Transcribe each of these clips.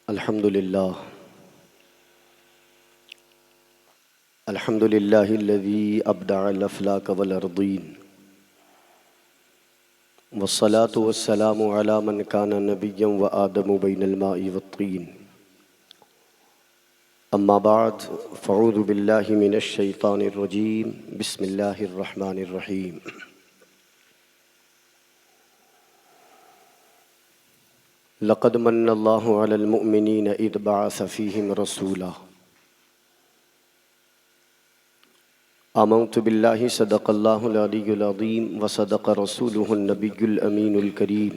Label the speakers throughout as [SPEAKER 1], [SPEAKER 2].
[SPEAKER 1] अल्हम्दुलिल्लाह अल्हम्दुलिल्लाहिल्लज़ी अब्दअल अफ़लाक वल अर्दीन वस्सलातु वस्सलामु अला मन काना नबिय्यन व आदमु बैनल माइ वत्तीन। अम्मा बाद फ़अऊज़ु बिल्लाहि मिनश शैतानिर रजीम। बिस्मिल्लाहिर रहमानिर रहीम। लक़द मन्नल्लाहु अलल मुअमिनीन इज़ बअस फ़ीहिम रसूला आमनतु बिल्लाहि सदक़ल्लाहुल अलियुल अज़ीम व सदक़ रसूलुहुन नबियुल अमीनुल करीम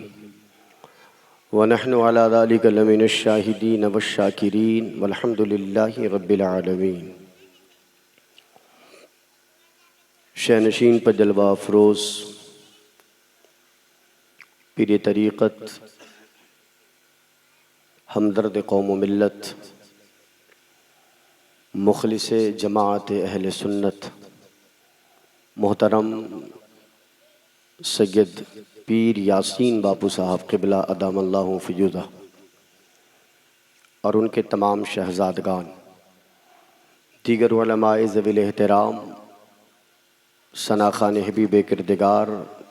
[SPEAKER 1] व नहनु अला ज़ालिका लमिनश शाहिदीन वश्शाकिरीन वल्हम्दुलिल्लाहि रब्बिल आलमीन। शहनशीन पर जलवा अफ़रोज़ पीर तरीक़त हमदर्द कौम व मिल्लत मुखलिस जमाअत अहले सुन्नत मोहतरम सैयद पीर यासीन बापू साहब क़िबला अदामल्लाहु फ़ियुज़ा और उनके तमाम शहज़ादगान, दीगर उलमाए ज़वील एहतराम, सना खान हबीब किरदिगार,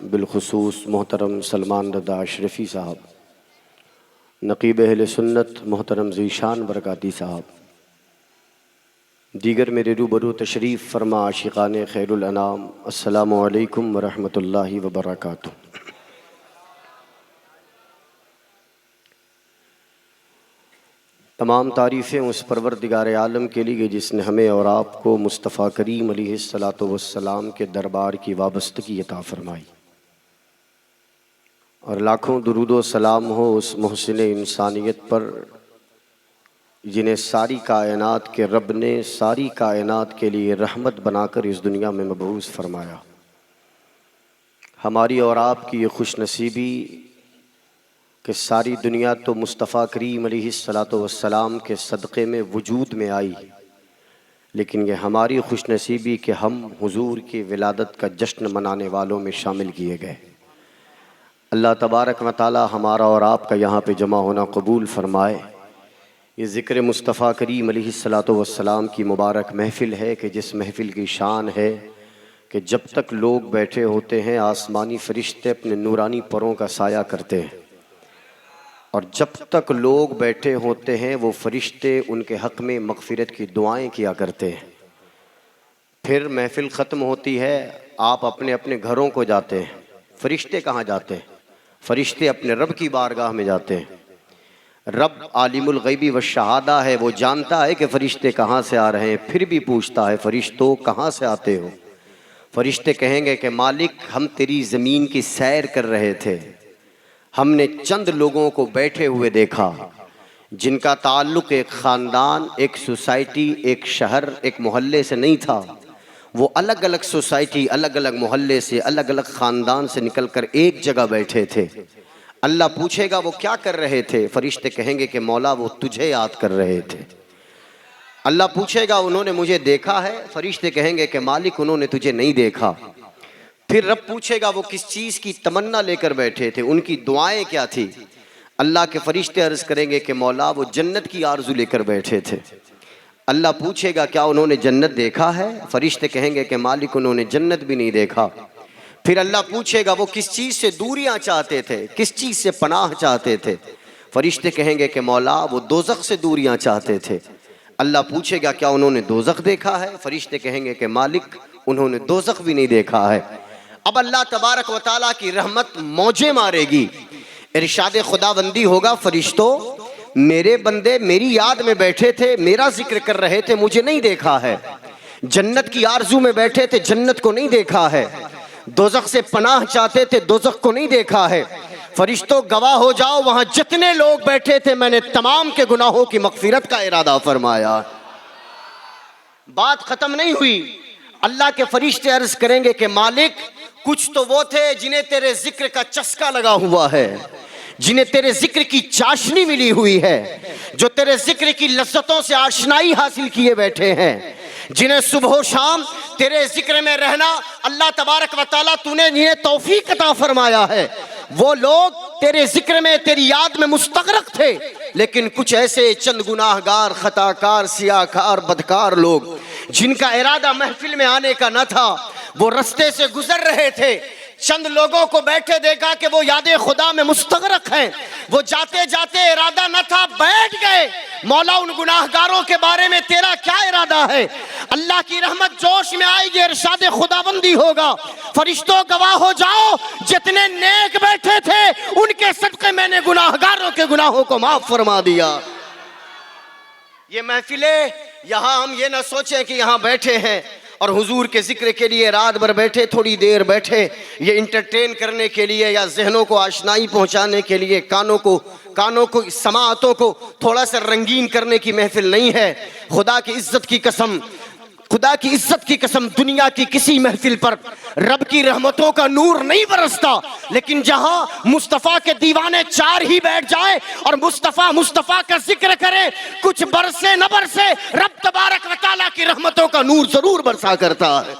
[SPEAKER 1] बिलखुसूस मोहतरम सलमान रज़ा अशरफ़ी साहब, नक़ीब अहले सुन्नत मोहतरम ज़ीशान बरकाती साहब, दीगर मेरे रूबरू तशरीफ़ फ़रमा आशिक़ाने खैरुल अनाम, अस्सलामु अलैकुम व रहमतुल्लाहि व बरकातुहू। तमाम तारीफ़ें उस परवरदिगार आलम के लिए जिसने हमें और आपको मुस्तफ़ा करीम अलैहिस्सलातु वस्सलाम के दरबार की वाबस्तगी अता फ़रमाई, और लाखों दुरूद व सलाम हो उस मुहसिन इंसानियत पर जिन्हें सारी कायनात के रब ने सारी कायनात के लिए रहमत बनाकर इस दुनिया में मबऊस फरमाया। हमारी और आपकी ये खुशनसीबी कि सारी दुनिया तो मुस्तफ़ा करीम अलैहिस्सलातु वस्सलाम के सदक़े में वजूद में आई, लेकिन ये हमारी खुशनसीबी कि हम हुजूर की विलादत का जश्न मनाने वालों में शामिल किए गए। अल्लाह तबारक व तआला हमारा और आपका यहाँ पे जमा होना कबूल फ़रमाए। ये ज़िक्र मुस्तफ़ा करीम अलैहिस्सलातु वस्सलाम की मुबारक महफ़िल है कि जिस महफ़िल की शान है कि जब तक लोग बैठे होते हैं आसमानी फ़रिश्ते अपने नूरानी परों का साया करते हैं, और जब तक लोग बैठे होते हैं वो फ़रिश्ते उनके हक़ में मग़फ़िरत की दुआएं किया करते हैं। फिर महफ़िल ख़त्म होती है, आप अपने अपने घरों को जाते हैं। फ़रिश्ते कहाँ जाते हैं? फ़रिश्ते अपने रब की बारगाह में जाते हैं। रब आलिमुल ग़ैबी व शहादा है, वो जानता है कि फ़रिश्ते कहाँ से आ रहे हैं, फिर भी पूछता है फ़रिश्तों कहाँ से आते हो? फ़रिश्ते कहेंगे कि मालिक हम तेरी ज़मीन की सैर कर रहे थे, हमने चंद लोगों को बैठे हुए देखा जिनका ताल्लुक़ एक ख़ानदान, एक सोसाइटी, एक शहर, एक मोहल्ले से नहीं था। वो अलग अलग सोसाइटी, अलग अलग मोहल्ले से, अलग अलग ख़ानदान से निकल कर एक जगह बैठे थे। अल्लाह पूछेगा वो क्या कर रहे थे? फ़रिश्ते कहेंगे कि मौला वो तुझे याद कर रहे थे। अल्लाह पूछेगा उन्होंने मुझे देखा है? फ़रिश्ते कहेंगे कि मालिक उन्होंने तुझे नहीं देखा। फिर रब पूछेगा वो किस चीज़ की तमन्ना लेकर बैठे थे, उनकी दुआएं क्या थी? अल्लाह के फ़रिश्ते अर्ज़ करेंगे कि मौला वो जन्नत की आरज़ू लेकर बैठे थे। अल्लाह पूछेगा क्या उन्होंने जन्नत देखा है? फ़रिश्ते कहेंगे कि मालिक उन्होंने जन्नत भी नहीं देखा। फिर अल्लाह पूछेगा वो किस चीज़ से दूरियां चाहते थे, किस चीज़ से पनाह चाहते थे? फ़रिश्ते कहेंगे कि मौला वो दोज़ख से दूरियां चाहते थे। अल्लाह पूछेगा क्या उन्होंने दोज़ख देखा है? फ़रिश्ते कहेंगे कि मालिक उन्होंने दोज़ख भी नहीं देखा है। अब अल्लाह तबारक व तआला की रहमत मौजे मारेगी, इरशाद खुदाबंदी होगा, फ़रिश्तों मेरे बंदे मेरी याद में बैठे थे, मेरा जिक्र कर रहे थे, मुझे नहीं देखा है। जन्नत की आरज़ू में बैठे थे, जन्नत को नहीं देखा है। दोज़ख से पनाह चाहते थे, दोज़ख को नहीं देखा है। फ़रिश्तों गवाह हो जाओ, वहाँ जितने लोग बैठे थे मैंने तमाम के गुनाहों की मग़फ़िरत का इरादा फरमाया। बात ख़त्म नहीं हुई। अल्लाह के फ़रिश्ते अर्ज़ करेंगे कि मालिक कुछ तो वो थे जिन्हें तेरे जिक्र का चस्का लगा हुआ है, जिन्हें तेरे जिक्र की चाशनी मिली हुई है, जो तेरे जिक्र की लज्जतों से आशनाई हासिल किए बैठे हैं, जिन्हें सुबह शाम तेरे जिक्र में रहना अल्लाह तबारक व तआला तूने जिन्हें तौफीक अता फरमाया है, वो लोग तेरे जिक्र में तेरी याद में मुस्तग़रक़ थे। लेकिन कुछ ऐसे चंद गुनाहगार, खताकार, सियाकार, बदकार लोग जिनका इरादा महफिल में आने का न था, वो रास्ते से गुजर रहे थे, चंद लोगों को बैठे देखा कि वो यादे खुदा में मुस्तगरक हैं, वो जाते जाते इरादा न था, बैठ गए। मौला उन गुनाहगारों के बारे में तेरा क्या इरादा है? अल्लाह की रहमत जोश में आएगी, इरशाद खुदाबंदी होगा, फरिश्तों गवाह हो जाओ, जितने नेक बैठे थे उनके सदक़े मैंने गुनाहगारों के गुनाहों को माफ फरमा दिया। ये महफिलें, यहाँ हम ये ना सोचें कि यहाँ बैठे हैं और हुजूर के जिक्र के लिए रात भर बैठे, थोड़ी देर बैठे, ये इंटरटेन करने के लिए या जहनों को आशनाई पहुंचाने के लिए, कानों को समाअतों को थोड़ा सा रंगीन करने की महफिल नहीं है। खुदा की इज्जत की कसम दुनिया की किसी महफिल पर रब की रहमतों का नूर नहीं बरसता, लेकिन जहां मुस्तफ़ा के दीवाने चार ही बैठ जाए और मुस्तफ़ा का जिक्र करे, कुछ बरसे न बरसे, रब तबारक व तआला की रहमतों का नूर जरूर बरसा करता है।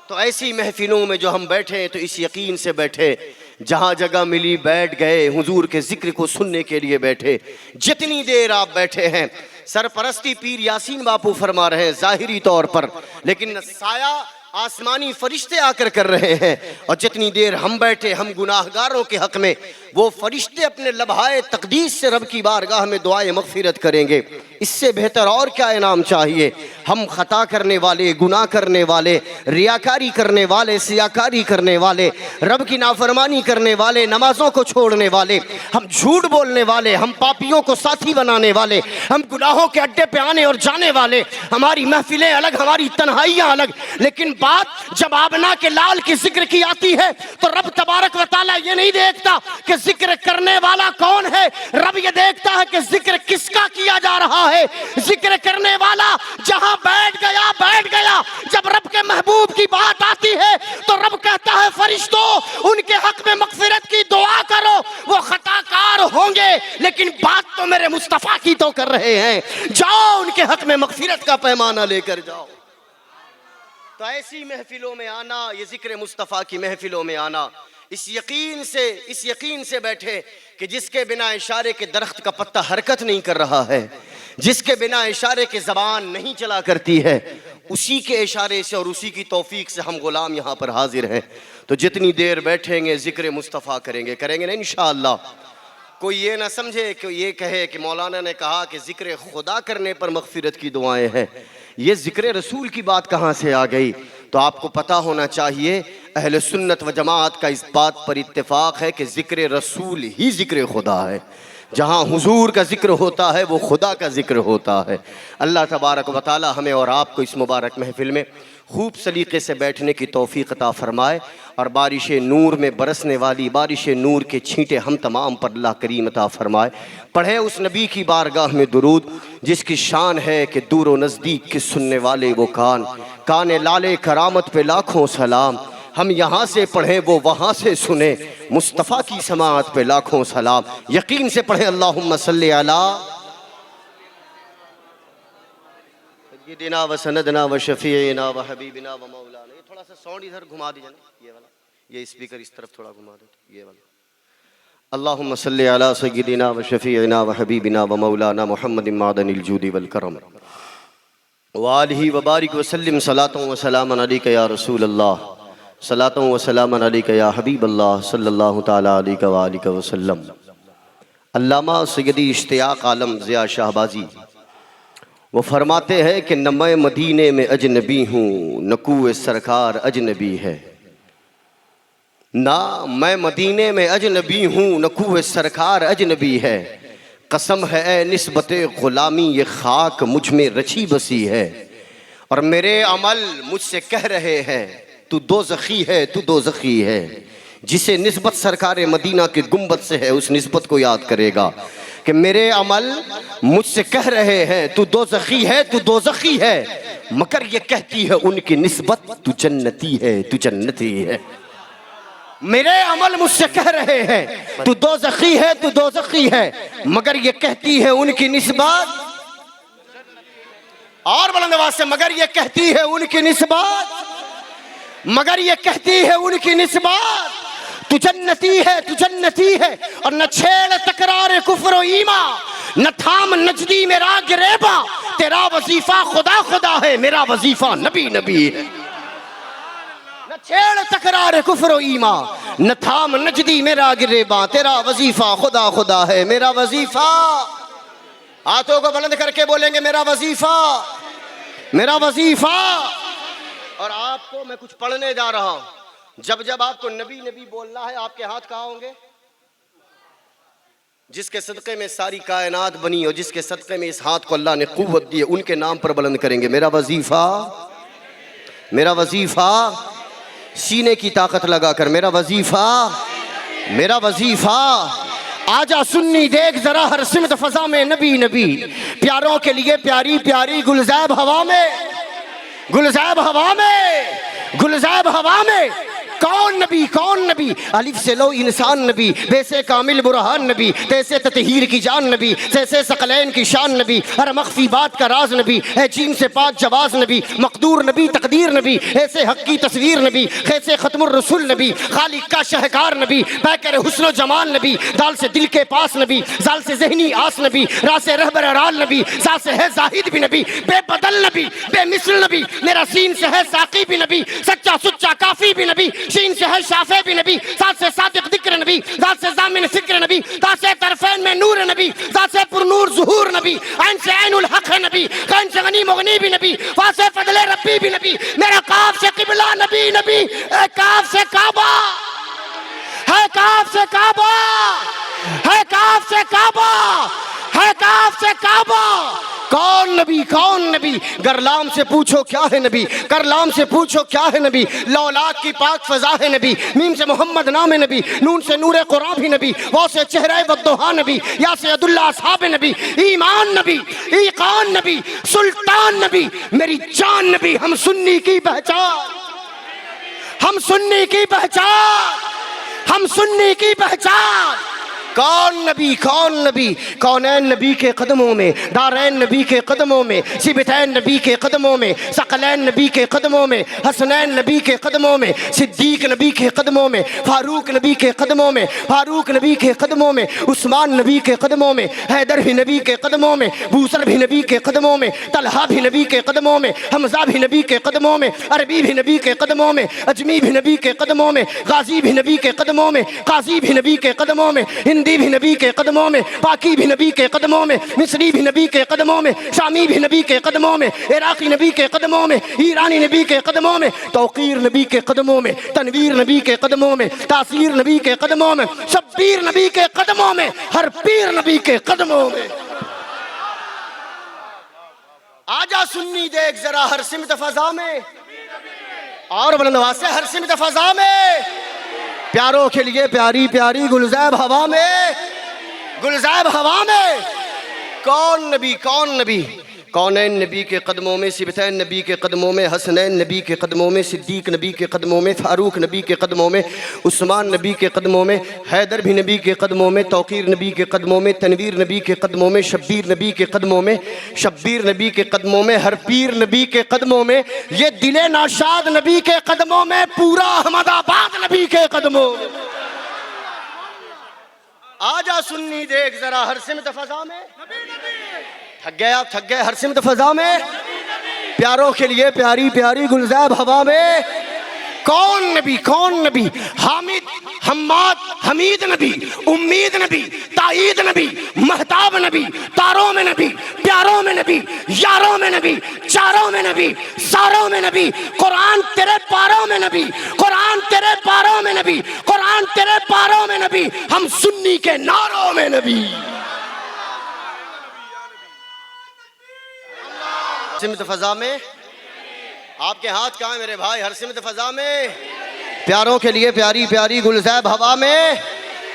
[SPEAKER 1] तो ऐसी महफिलों में जो हम बैठे तो इस यकीन से बैठे, जहां जगह मिली बैठ गए, हुजूर के जिक्र को सुनने के लिए बैठे। जितनी देर आप बैठे हैं, सरपरस्ती पीर यासीन बापू फरमा रहे हैं जाहिरी तौर पर, लेकिन साया आसमानी फरिश्ते आकर कर रहे हैं। और जितनी देर हम बैठे, हम गुनाहगारों के हक में, वो फरिश्ते अपने लम्हाए तकदीस से रब की बारगाह में दुआए मग़फ़िरत करेंगे। इससे बेहतर और क्या इनाम चाहिए? हम खता करने वाले, गुनाह करने वाले, रियाकारी करने वाले, सियाकारी करने वाले, रब की नाफरमानी करने वाले, नमाजों को छोड़ने वाले, हम झूठ बोलने वाले, हम पापियों को साथी बनाने वाले, हम गुनाहों के अड्डे पे आने और जाने वाले, हमारी महफिलें अलग, हमारी तन्हाइयाँ अलग। लेकिन बात जब आबना के लाल की जिक्र की आती है तो रब तबारक व तआला ये नहीं देखता कि जिक्र करने वाला कौन है, रब ये देखता है कि जिक्र किसका किया जा रहा है। जिक्र करने वाला जहां बैठ गया, जब रब के महबूब की बात आती है तो रब कहता है फरिश्तों उनके हक में मग़फ़िरत की दुआ करो, वो खताकार होंगे लेकिन बात तो मेरे मुस्तफ़ा की तो कर रहे हैं, जाओ उनके हक में मग़फ़िरत का पैमाना लेकर जाओ। तो ऐसी महफिलों में आना, ये जिक्र मुस्तफ़ा की महफिलों में आना, इस यकीन से बैठे कि जिसके बिना इशारे के दरख्त का पत्ता हरकत नहीं कर रहा है, जिसके बिना इशारे के ज़बान नहीं चला करती है, उसी के इशारे से और उसी की तौफीक से हम गुलाम यहाँ पर हाजिर हैं। तो जितनी देर बैठेंगे जिक्र मुस्तफ़ा करेंगे ना इंशाअल्लाह। कोई ये ना समझे कि ये कहे कि मौलाना ने कहा कि जिक्र खुदा करने पर मग़फ़िरत की दुआएं हैं, ये जिक्र रसूल की बात कहाँ से आ गई? तो आपको पता होना चाहिए, अहले सुन्नत व जमात का इस बात पर इत्तेफाक है कि जिक्र रसूल ही जिक्र खुदा है। जहाँ हुजूर का जिक्र होता है वो खुदा का जिक्र होता है। अल्लाह तबारक व तआला हमें और आपको इस मुबारक महफिल में खूब सलीक़े से बैठने की तौफ़ीक़ अता फ़रमाए और बारिश नूर में बरसने वाली बारिश नूर के छींटे हम तमाम पर अल्लाह करीम अता फ़रमाए। पढ़े उस नबी की बारगाह में दुरूद जिसकी शान है कि दूर व नज़दीक के सुनने वाले वो कान लाले करामत पे लाखों सलाम। हम यहाँ से पढ़ें वो वहाँ से सुने, मुस्तफ़ा की समाअत पे लाखों सलाम। यकीन से पढ़ें अल्लाहुम्मा सल्ली अला सय्यिदिना व सनदना व शफ़ीइना व हबीबिना व मौलाना। ये थोड़ा सा साउंड इधर घुमा दीजिए ना, ये वाला, ये स्पीकर इस तरफ थोड़ा घुमा दो, ये वाला। अल्लाहुम्मा सल्ली अला सय्यिदिना व शफ़ीइना व हबीबिना व मौलाना मुहम्मदिन मादनिल जूदि वल करम व आलिहि व बारिक व सल्लिम सलातन व सलामन अलैका या रसूल अल्लाह, सलातन व सलामन अलैका या हबीब अल्लाह सल्लल्लाहु तआला अलैहि व आलिहि वसल्लम। अल्लामा सैयदी इश्तियाक आलम ज़िया शाहबाजी वो फरमाते हैं कि न मैं मदीने में अजनबी हूँ न कुए सरकार अजनबी है, ना मैं मदीने में अजनबी हूँ न कुए सरकार अजनबी है। कसम है ए निस्बते ग़ुलामी ये खाक मुझ में रची बसी है, और मेरे अमल मुझसे कह रहे हैं तू दोज़खी है, तू दोज़खी है। जिसे निस्बत सरकार मदीना के गुंबद से है उस निस्बत को याद करेगा कि मेरे अमल मुझसे कह रहे हैं तू दोज़खी है, तू दोज़खी है, मगर ये कहती है उनकी निस्बत तू जन्नती है, तू जन्नती है। मेरे अमल मुझसे कह रहे हैं तू दोज़खी है, तू दोज़खी है, मगर ये कहती है उनकी निस्बत, और बुलंद आवाज से, मगर ये कहती है उनकी निस्बत, मगर ये कहती है उनकी निस्बत तू जन्नती है, तू जन्नती है। और न छेड़ तकरार कुफ्र व ईमान, न थाम नजदी मेरा गिरेबा, तेरा वजीफा खुदा खुदा है, मेरा वजीफा नबी नबी है। न छेड़ तकरार कुफ्र ईमा, न थाम नजदी मेरा गिरेबा, तेरा वजीफा खुदा खुदा है, मेरा वजीफा। हाथों को बुलंद करके बोलेंगे मेरा वजीफा, मेरा वजीफा। और आपको मैं कुछ पढ़ने जा रहा हूं। जब जब आपको नबी नबी बोलना है, आपके हाथ कहाँ होंगे? जिसके सदक़े में सारी कायनात बनी और जिसके सदक़े में इस हाथ को अल्लाह ने क़ुव्वत दी है, उनके नाम पर बुलंद करेंगे मेरा वजीफा, मेरा वजीफा। सीने की ताकत लगाकर मेरा वजीफा, मेरा वजीफा। आजा सुन्नी देख जरा हर सिमत फजा में नबी नबी, प्यारों के लिए प्यारी प्यारी गुलज़ैब हवा में, गुलज़ैब हवा में, गुलज़ैब हवा में। कौन नबी, कौन नबी? अलिफ से लो इंसान नबी, वैसे कामिल बुरहान नबी, तैसे ततहीर की जान नबी, जैसे सकलैन की शान नबी, हर मख्फी बात का राज नबी, है जीम से पाक जवाज नबी, मकदूर नबी तकदीर नबी, ऐसे हक की तस्वीर नबी, कैसे खत्मुर रसूल नबी, खालिक का शहकार नबी, बैकर हुस्न जमाल नबी, दाल से दिल के पास नबी, जाल से जहनी आस नबी, रा से रहबर राल नबी, सा से है जाहिद भी नबी, बेबदल नबी, बेमिसल नबी, मेरा सीन से है साकी भी नबी, सच्चा सुच्चा काफी भी नबी, शीन से है शाफे भी नबी, साथ से सादिक दिक्र नबी, दात से जामिन फिक्र नबी, दात से तरफैन में नूर नबी, दात से पुरनूर ज़ुहूर नबी, ऐन से ऐनुल हक है नबी, कैन से गनी मुगनी भी नबी, वा से फजले रब्बी भी नबी, मेरा काफ से किबला नबी नबी, ए काफ से काबा है, काफ से काबा है, काफ से काबा है, काफ से काबा। कौन नबी, कौन नबी? गरलाम से पूछो क्या है नबी, करलाम से पूछो क्या है नबी, लौलाद की पाक फजा है नबी, मीम से मोहम्मद नाम है नबी, नून से नूरे कुरान भी नबी, वो से चेहरा बद्दोहा नबी, या से अब्दुल्ला असहाब नबी, ईमान नबी, ईकान नबी, सुल्तान नबी, मेरी जान नबी। हम सुन्नी की पहचान, हम सुन्नी की पहचान, हम सुन्नी की पहचान। कौन नबी, कौन नबी? कौनैन नबी के कदमों में, दारैन नबी के कदमों में, सिबतैन नबी के कदमों में, सकलैन नबी के कदमों में, हसनैन नबी के कदमों में, सिद्दीक नबी के कदमों में, फारूक नबी के कदमों में, फारूक नबी के कदमों में, उस्मान नबी के कदमों में, हैदर भी नबी के कदमों में, बूसर भी नबी के कदमों में, तलहा भी नबी के कदमों में, हमजा भी नबी के कदमों में, अरबी भी नबी के कदमों में, अजमी भी नबी के कदमों में, गाजी भी नबी के कदमों में, काजी भी नबी के कदमों में, हिंदी भी नबी के कदमों में, पाकी भी नबी के कदमों में, मिस्री भी नबी के कदमों में, शामी भी नबी के कदमों में, इराकी नबी के कदमों में, ईरानी नबी के कदमों में, तौकीर नबी के कदमों में, तनवीर नबी के कदमों में, तासीर नबी के कदमों में, शब्बीर नबी के कदमों में, हर पीर नबी के कदमों में। आजा सुन्नी देख जरा हर सिमत फजा में, और बुलंदवाज से हर सिमत फजा में, प्यारों के लिए प्यारी प्यारी गुलज़ैब हवा में, गुलज़ैब हवा में। कौन नबी, कौन नबी? कौनैन नबी के कदमों में, सिबतैन नबी के कदमों में, हसनैन नबी के कदमों में, सिद्दीक नबी के कदमों में, फारूक नबी के कदमों में, उस्मान नबी के कदमों में, हैदर भी नबी के कदमों में, तौकीर नबी के कदमों में, तनवीर नबी के कदमों में, शब्बीर नबी के कदमों में, शब्बीर नबी के कदमों में, हर पीर नबी के कदमों में, ये दिले नाशाद नबी के कदमों में, पूरा अहमदाबाद नबी के कदमों में। आजा सुन्नी देख जरा हर सिमत फजा में, थक गए आप, थक गए? हर सिमत फजा में, प्यारों के लिए प्यारी प्यारी गुलज़ैब हवा में। कौन नबी, कौन नबी? हामिद, हम्माद, हमीद नबी, उम्मीद नबी, ताईद नबी, महताब नबी, तारों में नबी, प्यारों में नबी, यारों में नबी, चारों में नबी, सारों में नबी, कुरान तेरे पारों में नबी, कुरान तेरे पारों में नबी, कुरान तेरे पारों में नबी, हम सुन्नी के नारों में नबी। सिमत फजा में, आपके हाथ कहाँ है मेरे भाई? हर सिमत फजा में, प्यारों के लिए प्यारी प्यारी गुलज़ैब हवा में।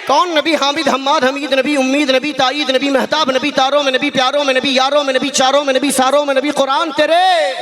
[SPEAKER 1] कौन नबी? हामिद, हम्माद, हमीद नबी, उम्मीद नबी, ताईद नबी, महताब नबी, तारों में नबी, प्यारों में नबी, यारों में नबी, चारों में नबी, सारों में नबी, कुरान तेरे,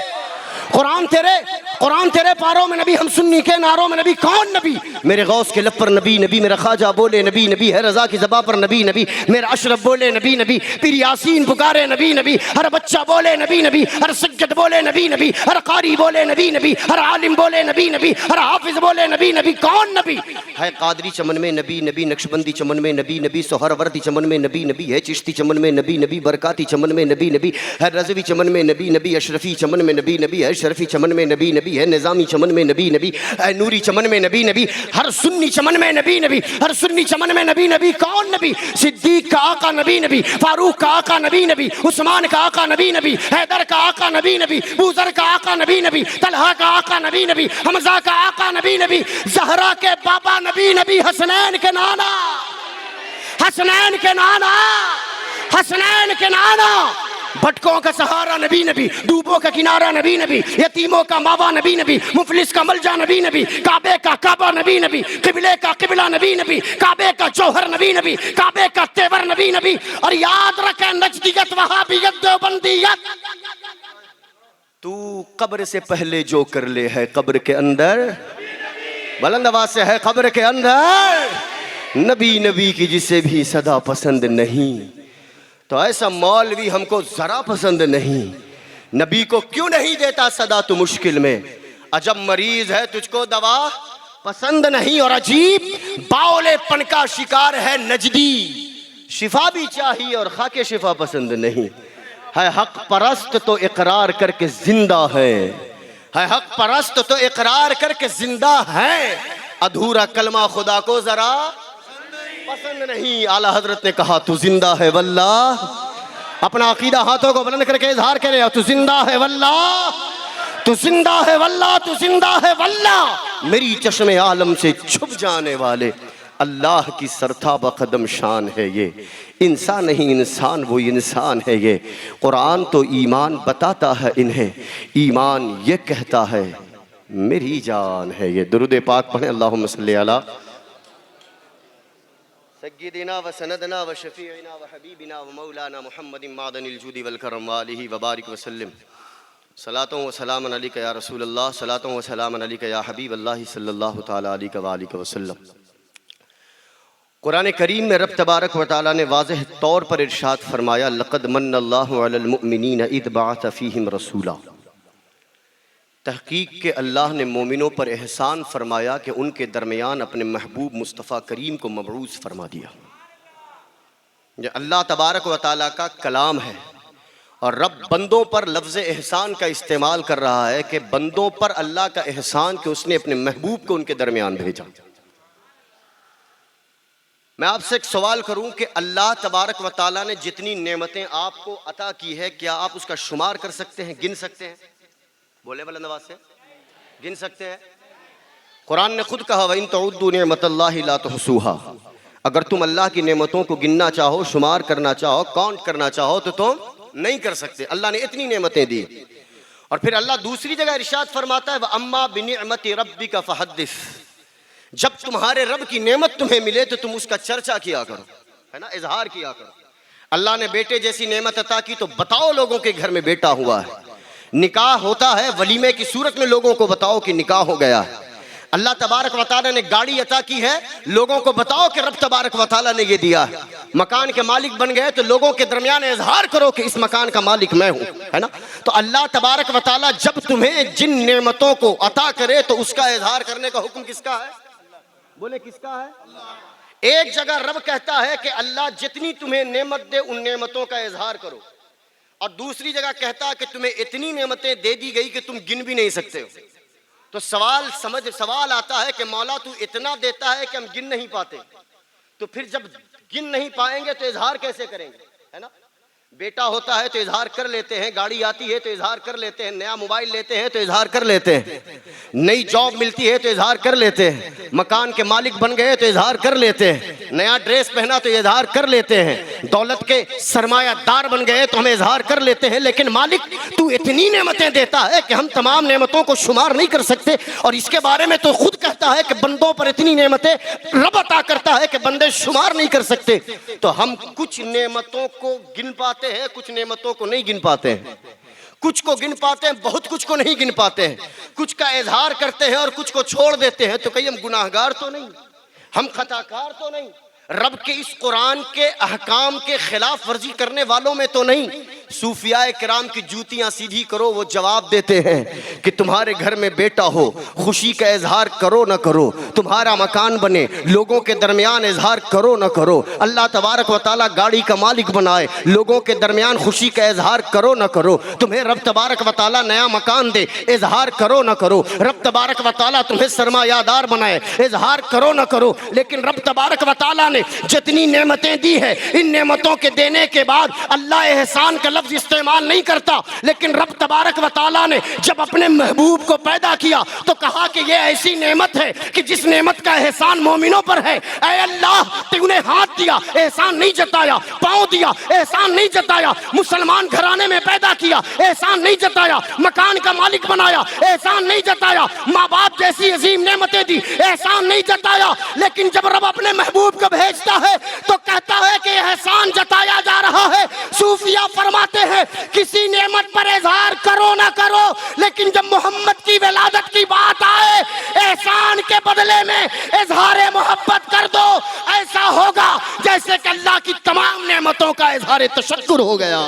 [SPEAKER 1] कुरान तेरे, कुरान तेरे पारों में नबी, हम सुन्नी के नारों में नबी। कौन नबी? मेरे गौस के लब पर नबी नबी, मेरा ख्वाजा बोले नबी नबी, है रजा की ज़बां पर नबी नबी, मेरा अशरफ बोले नबी नबी, पीर यासीन पुकारे नबी नबी, हर बच्चा बोले नबी नबी, हर सज्जद बोले नबी नबी, हर कारी बोले नबी नबी, हर आलिम बोले नबी नबी, हर हाफिज बोले नबी नबी। कौन नबी है? कादरी चमन में नबी नबी, नक्शबंदी चमन में नबी नबी, सोहरवर्दी चमन में नबी नबी, है चिश्ती चमन में नबी नबी, बरकाती चमन में नबी नबी, है रज़वी चमन में नबी नबी, अशरफी चमन में नबी नबी, है शरफी चमन में नबी नबी, है निज़ामी चमन में नबी नबी, है नूरी चमन में नबी नबी, हर सुन्नी चमन में नबी नबी, हर सुन्नी चमन में नबी नबी। कौन नबी? सिद्दीक का आका नबी नबी, फारूक का आका नबी नबी, उस्मान का आका नबी नबी, हैदर का आका नबी नबी, बूजर का आका नबी नबी, तलहा का आका नबी नबी, हमजा का आका नबी नबी, ज़हरा के बाबा नबी नबी, हसनैन के नाना, हसनैन के नाना, हसनैन के नाना, भटकों का सहारा नबी नबी, डूबों का किनारा नबी नबी, यतीमों का मावा नबी नबी, मुफलिस का मलजा नबी नबी, काबे का काबा नबी नबी, किबले का किबला नबी नबी, काबे का जौहर नबी नबी, काबे का तेवर नबी नबी। और याद रखें, नजदियत वहाबियत देवबंदियत, तू कब्र से पहले जो कर ले है कब्र के अंदर, बुलंद आवाज से है कब्र के अंदर नबी नबी की जिसे भी सदा पसंद नहीं, तो ऐसा मौलवी हमको जरा पसंद नहीं। नबी को क्यों नहीं देता सदा तू मुश्किल में? अजब मरीज है तुझको दवा पसंद नहीं, और अजीब बावलेपन का शिकार है नजदी, शिफा भी चाहिए और खाके शिफा पसंद नहीं। है हक परस्त तो इकरार करके जिंदा है हक परस्त तो इकरार करके जिंदा है, अधूरा कलमा खुदा को जरा पसंद नहीं। आला हजरत ने कहा तू जिंदा है वल्लाह, अपना अकीदा हाथों को बुलंद करके इजहार करे, तू जिंदा है वल्लाह, तू जिंदा है वल्लाह, तू जिंदा है वल्लाह। मेरी चश्मे आलम से छुप जाने वाले अल्लाह की सरताब कदम शान है ये, इंसान नहीं इंसान वो इंसान है ये। कुरान तो ईमान बताता है इन्हें, ईमान ये कहता है मेरी जान है ये। दुरूद पाक पढ़ें, अल्लाहुम्मा सल्ली अला सय्यिदिना व सनदना व शफीइना व हबीबिना व मौलाना मुहम्मदिन मादनिल जूदी वल करम व आलिहि व बारिक व सल्लिम। सलातों व सलाम अलैका या रसूल अल्लाह, सलातों व सलाम अलैका या हबीब अल्लाह सल्लल्लाहु तआला अलैहि व आलिहि व सल्लम। कुरान करीम में रब तबारक व तआला ने वाज़ेह तौर पर इरशाद फरमाया, लक़द मन्नल्लाहु अलल मुअमिनीन इज़ बअथ फ़ीहिम रसूला। तहकीक के अल्लाह ने मोमिनों पर एहसान फरमाया कि उनके दरमियान अपने महबूब मुस्तफ़ा करीम को मबऊस फरमा दिया। ये अल्लाह तबारक व तआला का कलाम है और रब बंदों पर लफ्ज़ एहसान का इस्तेमाल कर रहा है कि बंदों पर अल्लाह का एहसान कि उसने अपने महबूब को उनके दरमियान भेजा। मैं आपसे एक सवाल करूं कि अल्लाह तबारक व तआला ने जितनी नेमतें आपको अता की है, क्या आप उसका शुमार कर सकते हैं, गिन सकते हैं? बोले बुलंद आवाज से, गिन सकते हैं? कुरान ने खुद कहा, वइन तउद्दू निअमतल्लाहि ला तुहसूहा, अगर तुम अल्लाह की नेमतों को गिनना चाहो, शुमार करना चाहो, काउंट करना चाहो तो तुम नहीं कर सकते। अल्लाह ने इतनी नेमतें दी। और फिर अल्लाह दूसरी जगह इरशाद फरमाता है, व अम्मा बिनिअमति रब्बिका फहद्दिस, जब तुम्हारे रब की नेमत तुम्हें मिले तो तुम उसका चर्चा किया करो, है ना, इजहार किया करो। अल्लाह ने बेटे जैसी नेमत अता की तो बताओ लोगों के घर में बेटा हुआ है, निकाह होता है वलीमे की सूरत में लोगों को बताओ कि निकाह हो गया है। अल्लाह तबारक व तआला ने गाड़ी अता की है, लोगों को बताओ कि रब तबारक व तआला ने ये दिया है। मकान के मालिक बन गए तो लोगों के दरमियान इजहार करो कि इस मकान का मालिक मैं हूँ, है ना। तो अल्लाह तबारक व तआला जब तुम्हें जिन नेमतों को अता करे तो उसका इजहार करने का हुक्म किसका है? बोले किसका है? एक जगह रब कहता है कि अल्लाह जितनी तुम्हें नेमत दे उन नेमतों का इजहार करो, और दूसरी जगह कहता है कि तुम्हें इतनी नेमतें दे दी गई कि तुम गिन भी नहीं सकते हो। तो सवाल आता है कि मौला तू इतना देता है कि हम गिन नहीं पाते, तो फिर जब गिन नहीं पाएंगे तो इजहार कैसे करेंगे, है ना। बेटा होता है तो इजहार कर लेते हैं, गाड़ी आती है तो इजहार कर लेते हैं, नया मोबाइल लेते हैं तो इजहार कर लेते हैं, नई जॉब मिलती है तो इजहार कर लेते हैं, मकान के मालिक बन गए तो इजहार कर लेते हैं, नया ड्रेस पहना तो इजहार कर लेते हैं, दौलत के सरमायादार बन गए तो हम इजहार कर लेते हैं। लेकिन मालिक तू इतनी नेमतें देता है कि हम तमाम नेमतों को शुमार नहीं कर सकते, और इसके बारे में तो खुद कहता है कि बंदों पर इतनी नेमतें रब अता करता है कि बंदे शुमार नहीं कर सकते। तो हम कुछ नेमतों को गिन पाते हैं, कुछ नेमतों को नहीं गिन पाते हैं। कुछ को गिन पाते हैं, बहुत कुछ को नहीं गिन पाते हैं। कुछ का इजहार करते हैं और कुछ को छोड़ देते हैं। तो कहीं हम गुनाहगार तो नहीं, हम खताकार तो नहीं, रब के इस कुरान के अहकाम के खिलाफ वर्जी करने वालों में तो नहीं। सूफियाए किराम की जूतियां सीधी करो, वो जवाब देते हैं कि तुम्हारे घर में बेटा हो, खुशी का इजहार करो न करो, तुम्हारा मकान बने, लोगों के दरमियान इजहार करो न करो, अल्लाह तबारक व तआला गाड़ी का मालिक बनाए, लोगों के दरमियान खुशी का इजहार करो न करो, तुम्हें रब तबारक व तआला नया मकान दे, इजहार करो न करो, रब तबारक व तआला तुम्हें सरमायादार बनाए, इजहार करो न करो। लेकिन रब तबारक व तआला ने जितनी नेमतें दी है, इन नेमतों के देने के बाद अल्लाह एहसान का लफ्ज इस्तेमाल नहीं करता। लेकिन रब तबारक व तआला ने जब अपने महबूब को पैदा किया तो कहा कि ये ऐसी नेमत है कि जिस नेमत का एहसान मोमिनों पर है। ऐ अल्लाह, तूने हाथ दिया, एहसान नहीं जताया, पाँव दिया, एहसान नहीं जताया, मुसलमान घराने में पैदा किया, एहसान नहीं जताया, मकान का मालिक बनाया, एहसान नहीं जताया, माँ बाप जैसी अजीम नेमतें दी, एहसान नहीं जताया। लेकिन जब रब अपने महबूब को भेजता है तो कहता है कि एहसान जताया जा रहा है। सूफिया फरमाते हैं किसी नेमत पर इजहार करो ना करो, लेकिन जब मोहम्मद की विलादत की बात आए, एहसान के बदले में इजहार मोहब्बत कर दो, ऐसा होगा जैसे कि अल्लाह की तमाम नेमतों का इजहार तशक्कुर हो गया।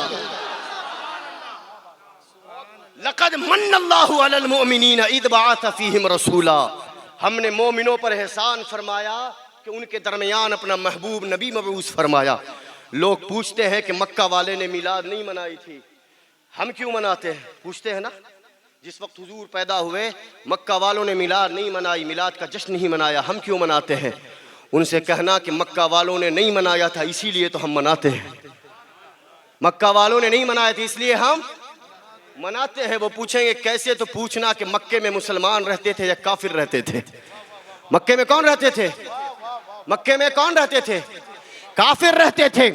[SPEAKER 1] लक़द मन्नल्लाहु अलल मुमिनीना इज़ बअथ फ़ीहिम रसूला, हमने मोमिनों पर एहसान फरमाया कि उनके दरमियान अपना महबूब नबी मबऊस फरमाया। लोग पूछते हैं कि मक्का वाले ने मिलाद नहीं मनाई थी, हम क्यों मनाते हैं? पूछते हैं ना। जिस वक्त हुजूर पैदा हुए मक्का वालों ने मिलाद नहीं मनाई, मिलाद का जश्न नहीं मनाया, हम क्यों मनाते हैं? उनसे कहना कि मक्का वालों ने नहीं मनाया था इसीलिए तो हम मनाते हैं। मक्का वालों ने नहीं मनाया था इसलिए हम मनाते हैं। वो पूछेंगे कैसे, तो पूछना कि मक्के में मुसलमान रहते थे या काफिर रहते थे? मक्के में कौन रहते थे? मक्के में कौन रहते थे? काफिर रहते थे।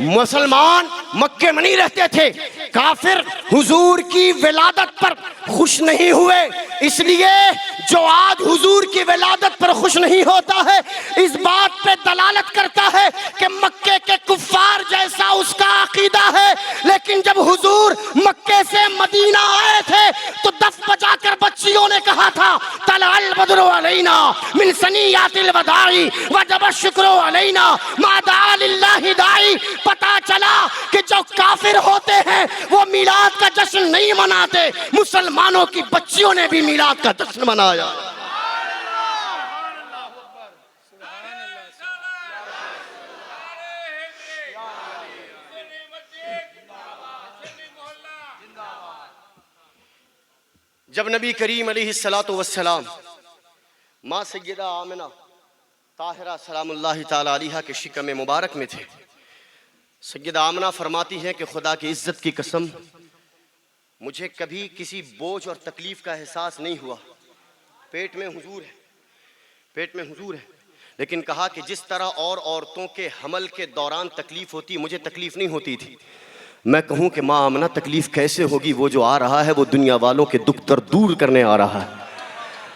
[SPEAKER 1] मुसलमान मक्के में नहीं रहते थे। काफिर हुजूर की विलादत पर खुश नहीं हुए, इसलिए जो आज हुजूर की विलादत पर खुश नहीं होता है, इस बात पे दलालत करता है कि मक्के के कुफ्फार जैसा उसका अकीदा है। लेकिन जब हुजूर मक्के से मदीना आए थे तो दफ बजाकर बच्चियों ने कहा था तलअल बद्रु अलैना मिन सनियातिल वदाई वजब शुक्र अलैना मादा लिल्लाहि दाई। पता चला कि जो काफिर होते हैं वो मिलाद का जश्न नहीं मनाते, मुसलमानों की बच्चियों ने भी मिलाद का जश्न मनाया। जब नबी करीम अलैहिस्सलातु वस्सलाम माँ सय्यदा आमिना ताहिरा सलामुल्लाहि ताला अलैहा के शिकम मुबारक में थे, सय्यदा आमिना फरमाती हैं कि खुदा की इज्जत की कसम मुझे कभी किसी बोझ और तकलीफ का एहसास नहीं हुआ। पेट में हुजूर है, पेट में हुजूर है, लेकिन कहा कि जिस तरह और औरतों के हमल के दौरान तकलीफ होती, मुझे तकलीफ नहीं होती थी। मैं कहूँ कि माँ आमना तकलीफ कैसे होगी, वो जो आ रहा है वो दुनिया वालों के दुख दर्द दूर करने आ रहा है।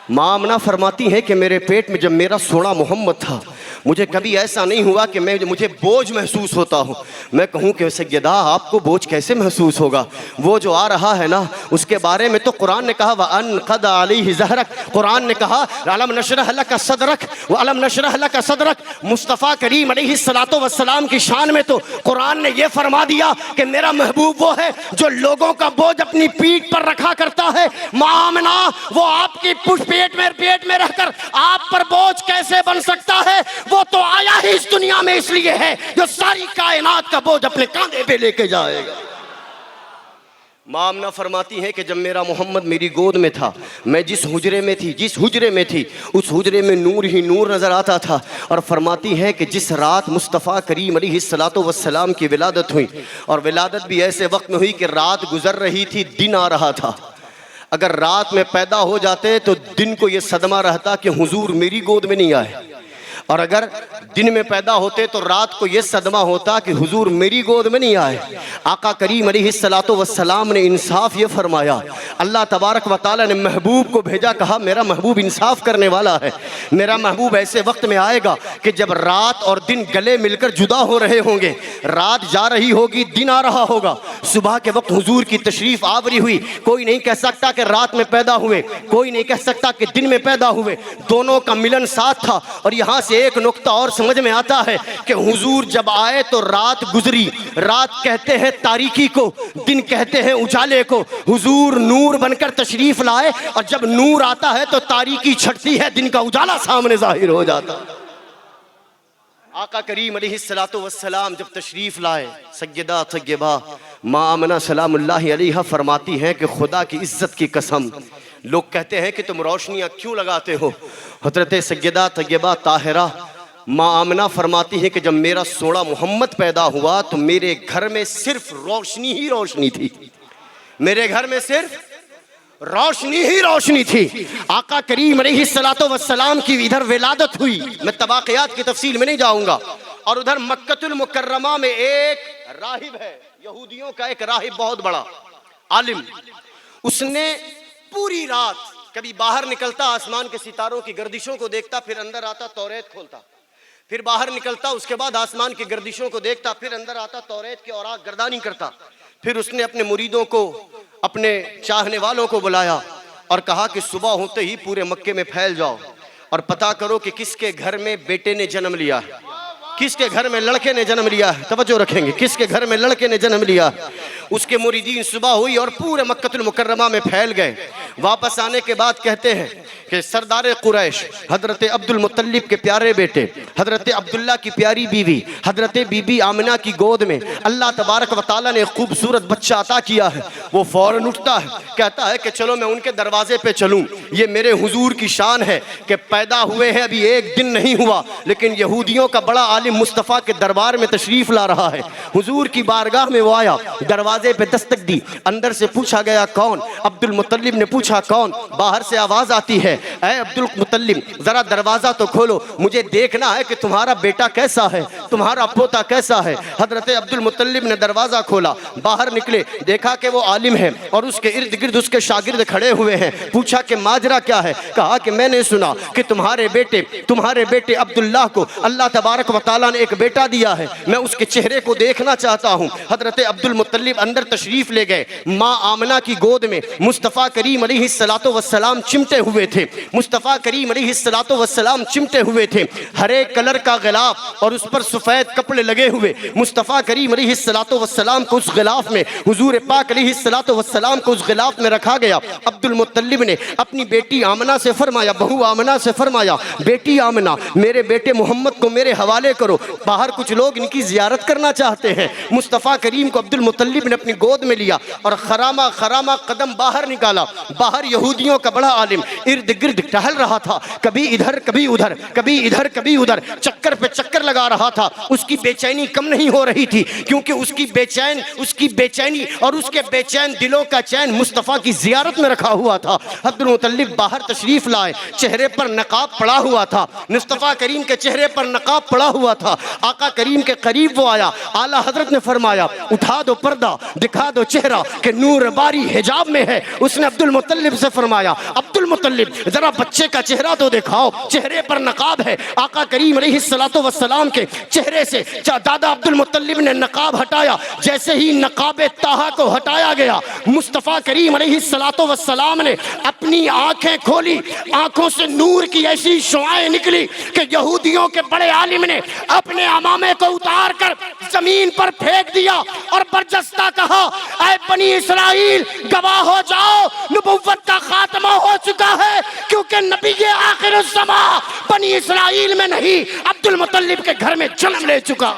[SPEAKER 1] माँ आमना फरमाती है कि मेरे पेट में जब मेरा सोना मोहम्मद था, मुझे कभी ऐसा नहीं हुआ कि मुझे बोझ महसूस होता हो। मैं कहूँ कि सय्यदा आपको बोझ कैसे महसूस होगा, वो जो आ रहा है ना उसके बारे में तो कुरान ने कहा वअनक़द अलैहि ज़हरक, कुरान ने कहा अलम नशरह लक सदरक व अलम नशरह लक सदरक। मुस्तफ़ा करीम अलैहिस्सलातु वस्सलाम की शान में तो कुरान ने ये फरमा दिया कि मेरा महबूब वो है जो लोगों का बोझ अपनी पीठ पर रखा करता है। माँ आमना वो आपकी पेट में रहकर आप पर बोझ कैसे बन सकता है? वो तो आया ही इस दुनिया में इसलिए है जो सारी कायनात का बोझ अपने कांधे पे लेके जाएगा। माँ आमना फरमाती है कि जब मेरा मोहम्मद मेरी गोद में था, मैं जिस हुजरे में थी उस हुजरे में नूर ही नूर नज़र आता था। और फरमाती है कि जिस रात मुस्तफ़ा करीम अलैहिस्सलातु वस्सलाम की विलादत हुई, और विलादत भी ऐसे वक्त में हुई कि रात गुजर रही थी, दिन आ रहा था। अगर रात में पैदा हो जाते तो दिन को ये सदमा रहता कि हुजूर मेरी गोद में नहीं आए। और अगर दिन में पैदा होते तो रात को यह सदमा होता कि हुजूर मेरी गोद में नहीं आए। आका करीम अलैहिस्सलातु वस्सलाम ने इंसाफ ये फरमाया। अल्लाह तबारक व तआला ने महबूब को भेजा, कहा मेरा महबूब इंसाफ करने वाला है। मेरा महबूब ऐसे वक्त में आएगा कि जब रात और दिन गले मिलकर जुदा हो रहे होंगे, रात जा रही होगी, दिन आ रहा होगा। सुबह के वक्त हुजूर की तशरीफ आवरी हुई। कोई नहीं कह सकता कि रात में पैदा हुए, कोई नहीं कह सकता कि दिन में पैदा हुए, दोनों का मिलन साथ था। और यहाँ से एक नुक्ता और समझ में आता है कि हुजूर जब आए तो रात गुजरी। रात कहते हैं तारीकी को, दिन कहते हैं उजाले को। हुजूर नूर बनकर तशरीफ लाए और जब नूर आता है तो तारीकी छटती है, दिन का उजाला सामने जाहिर हो जाता है। आका करीम अलैहिस्सलातु वस्सलाम जब तशरीफ लाए, सय्यदा तय्यबा माँ आमना सलामुल्लाहि अलैहा फरमाती हैं कि खुदा की इज्जत की कसम, लोग कहते हैं कि तुम रोशनियां क्यों लगाते हो। हजरत सय्यदा तय्यबा ताहिरा माँ आमना फरमाती है कि जब मेरा सोना मोहम्मद पैदा हुआ तो मेरे घर में सिर्फ रोशनी ही रोशनी थी। मेरे घर में सिर्फ रोशनी ही रोशनी थी। आका करीम अलैहिस्सलातु वस्सलाम की इधर विलादत हुई। मैं तबाक़ियात की तफसील में नहीं जाऊंगा। और उधर मक्कतुल मुकर्रमा में एक राहिब है, यहूदियों का एक राहिब, बहुत बड़ा आलिम। उसने पूरी रात कभी बाहर निकलता, आसमान के सितारों की गर्दिशों को देखता, फिर अंदर आता तौरेत खोलता, फिर बाहर निकलता, उसके बाद आसमान की गर्दिशों को देखता, फिर अंदर आता तौरेत के औराक गर्दानी करता। फिर उसने अपने मुरीदों को, अपने चाहने वालों को बुलाया और कहा कि सुबह होते ही पूरे मक्के में फैल जाओ और पता करो कि किसके घर में बेटे ने जन्म लिया है, किसके घर में लड़के ने जन्म लिया है। तवज्जो रखेंगे, किसके घर में लड़के ने जन्म लिया है। उसके मुरीदीन सुबह हुई और पूरे मक्कतुल मुकर्रमा में फैल गए। वापस आने के बाद कहते हैं कि सरदार कुरैश हजरत अब्दुल मुत्तलिब के प्यारे बेटे हजरत अब्दुल्ला की प्यारी बीवी हजरत बीबी आमिना की गोद में अल्लाह तबारक व तआला ने खूबसूरत बच्चा अता किया है। वो फौरन उठता है, कहता है कि चलो मैं उनके दरवाजे पे चलूं। ये मेरे हुजूर की शान है कि पैदा हुए हैं, अभी एक दिन नहीं हुआ, लेकिन यहूदियों का बड़ा आलिम मुस्तफ़ा के दरबार में तशरीफ ला रहा है। हुजूर की बारगाह में वो आया, दरवाजे पे दस्तक दी, अंदर से पूछा गया कौन। अब्दुल मुत्तलिब ने पूछा कौन। बाहर से आवाज आती है, ऐ अब्दुल मुत्तलिब जरा दरवाजा तो खोलो, मुझे देखना है कि तुम्हारा बेटा कैसा है, तुम्हारा पोता कैसा है। हजरत अब्दुल मुत्तलिब ने दरवाजा खोला, बाहर निकले, देखा कि वो आलिम है और उसके इर्द गिर्द उसके शागिर्द खड़े हुए हैं। पूछा कि माजरा क्या है। कहा कि मैंने सुना कि तुम्हारे बेटे अब्दुल्लाह को अल्लाह तबारक व तआला ने एक बेटा दिया है, मैं उसके चेहरे को देखना चाहता हूँ। हजरत अब्दुल मुत्तलिब अंदर तशरीफ ले गए। माँ आमना की गोद में मुस्तफ़ा करीम अलैहिस्सलातु वस्सलाम चिमटे हुए थे। मुस्तफ़ा करीम अलैहिस्सलातु वस्सलाम चिमटे हुए थे, हरे कलर का गिलाफ और उस पर सफ़ेद कपड़े लगे हुए। मुस्तफ़ा करीम अलैहिस्सलातु वस्सलाम को उस गिलाफ में, हुजूर पाक अलैहिस्सलातु वस्सलाम को उस गिलाफ में रखा गया। अब्दुल मुत्तलिब ने अपनी बेटी आमना से फरमाया, बहू आमना से फरमाया, बेटी आमना मेरे बेटे मोहम्मद को मेरे हवाले करो, बाहर कुछ लोग इनकी ज़ियारत करना चाहते हैं। मुस्तफ़ा करीम को अब्दुल मुत्तलिब ने अपनी गोद में लिया और खरामा खरामा कदम बाहर निकाला। बाहर यहूदियों का बड़ा आलिम इर्द गिर्द टहल रहा था, कभी इधर कभी उधर, कभी इधर कभी उधर, चक्कर पे चक्कर लगा रहा था। उसकी बेचैनी कम नहीं हो रही थी, क्योंकि उसकी बेचैनी और उसके बेचैन दिलों का चैन मुस्तफ़ा की ज़ियारत में रखा हुआ था। अब्दुल मुत्तलिब बाहर तशरीफ लाए, चेहरे पर नकाब पड़ा हुआ था। मुस्तफ़ा करीम के चेहरे पर नकाब पड़ा हुआ था। आका करीम के करीब वो आया, आला हजरत ने फरमाया, उठा दो पर्दा, दिखा दो चेहरा कि नूर बारी हिजाब में है। उसने अब्दुल मुत्तलिब से फरमाया, अब्दुल मुत्तलिब जरा बच्चे का चेहरा तो दिखाओ, चेहरे पर नकाब है। आका करीम अलैहिस्सलातु वस्सलाम के चेहरे से दादा अब्दुल मुत्तलिब ने नकाब हटाया। जैसे ही नकाबे ताहा को हटाया गया, मुस्तफ़ा करीम अलैहिस्सलातु वस्सलाम ने अपनी आंखें खोली, आंखों से नूर की ऐसी शुआएं निकली कि यहूदियों के बड़े आलिम ने अपने अमामे को उतार कर जमीन पर फेंक दिया और बरजस्ता कहा, ऐ बनी इस्राइल गवाह हो जाओ, नबुव्वत का खात्मा हो चुका है, क्योंकि नबी के आखिर ज़मा बनी इस्राइल में नहीं, अब्दुल मुत्तलिब के घर में जन्म ले चुका।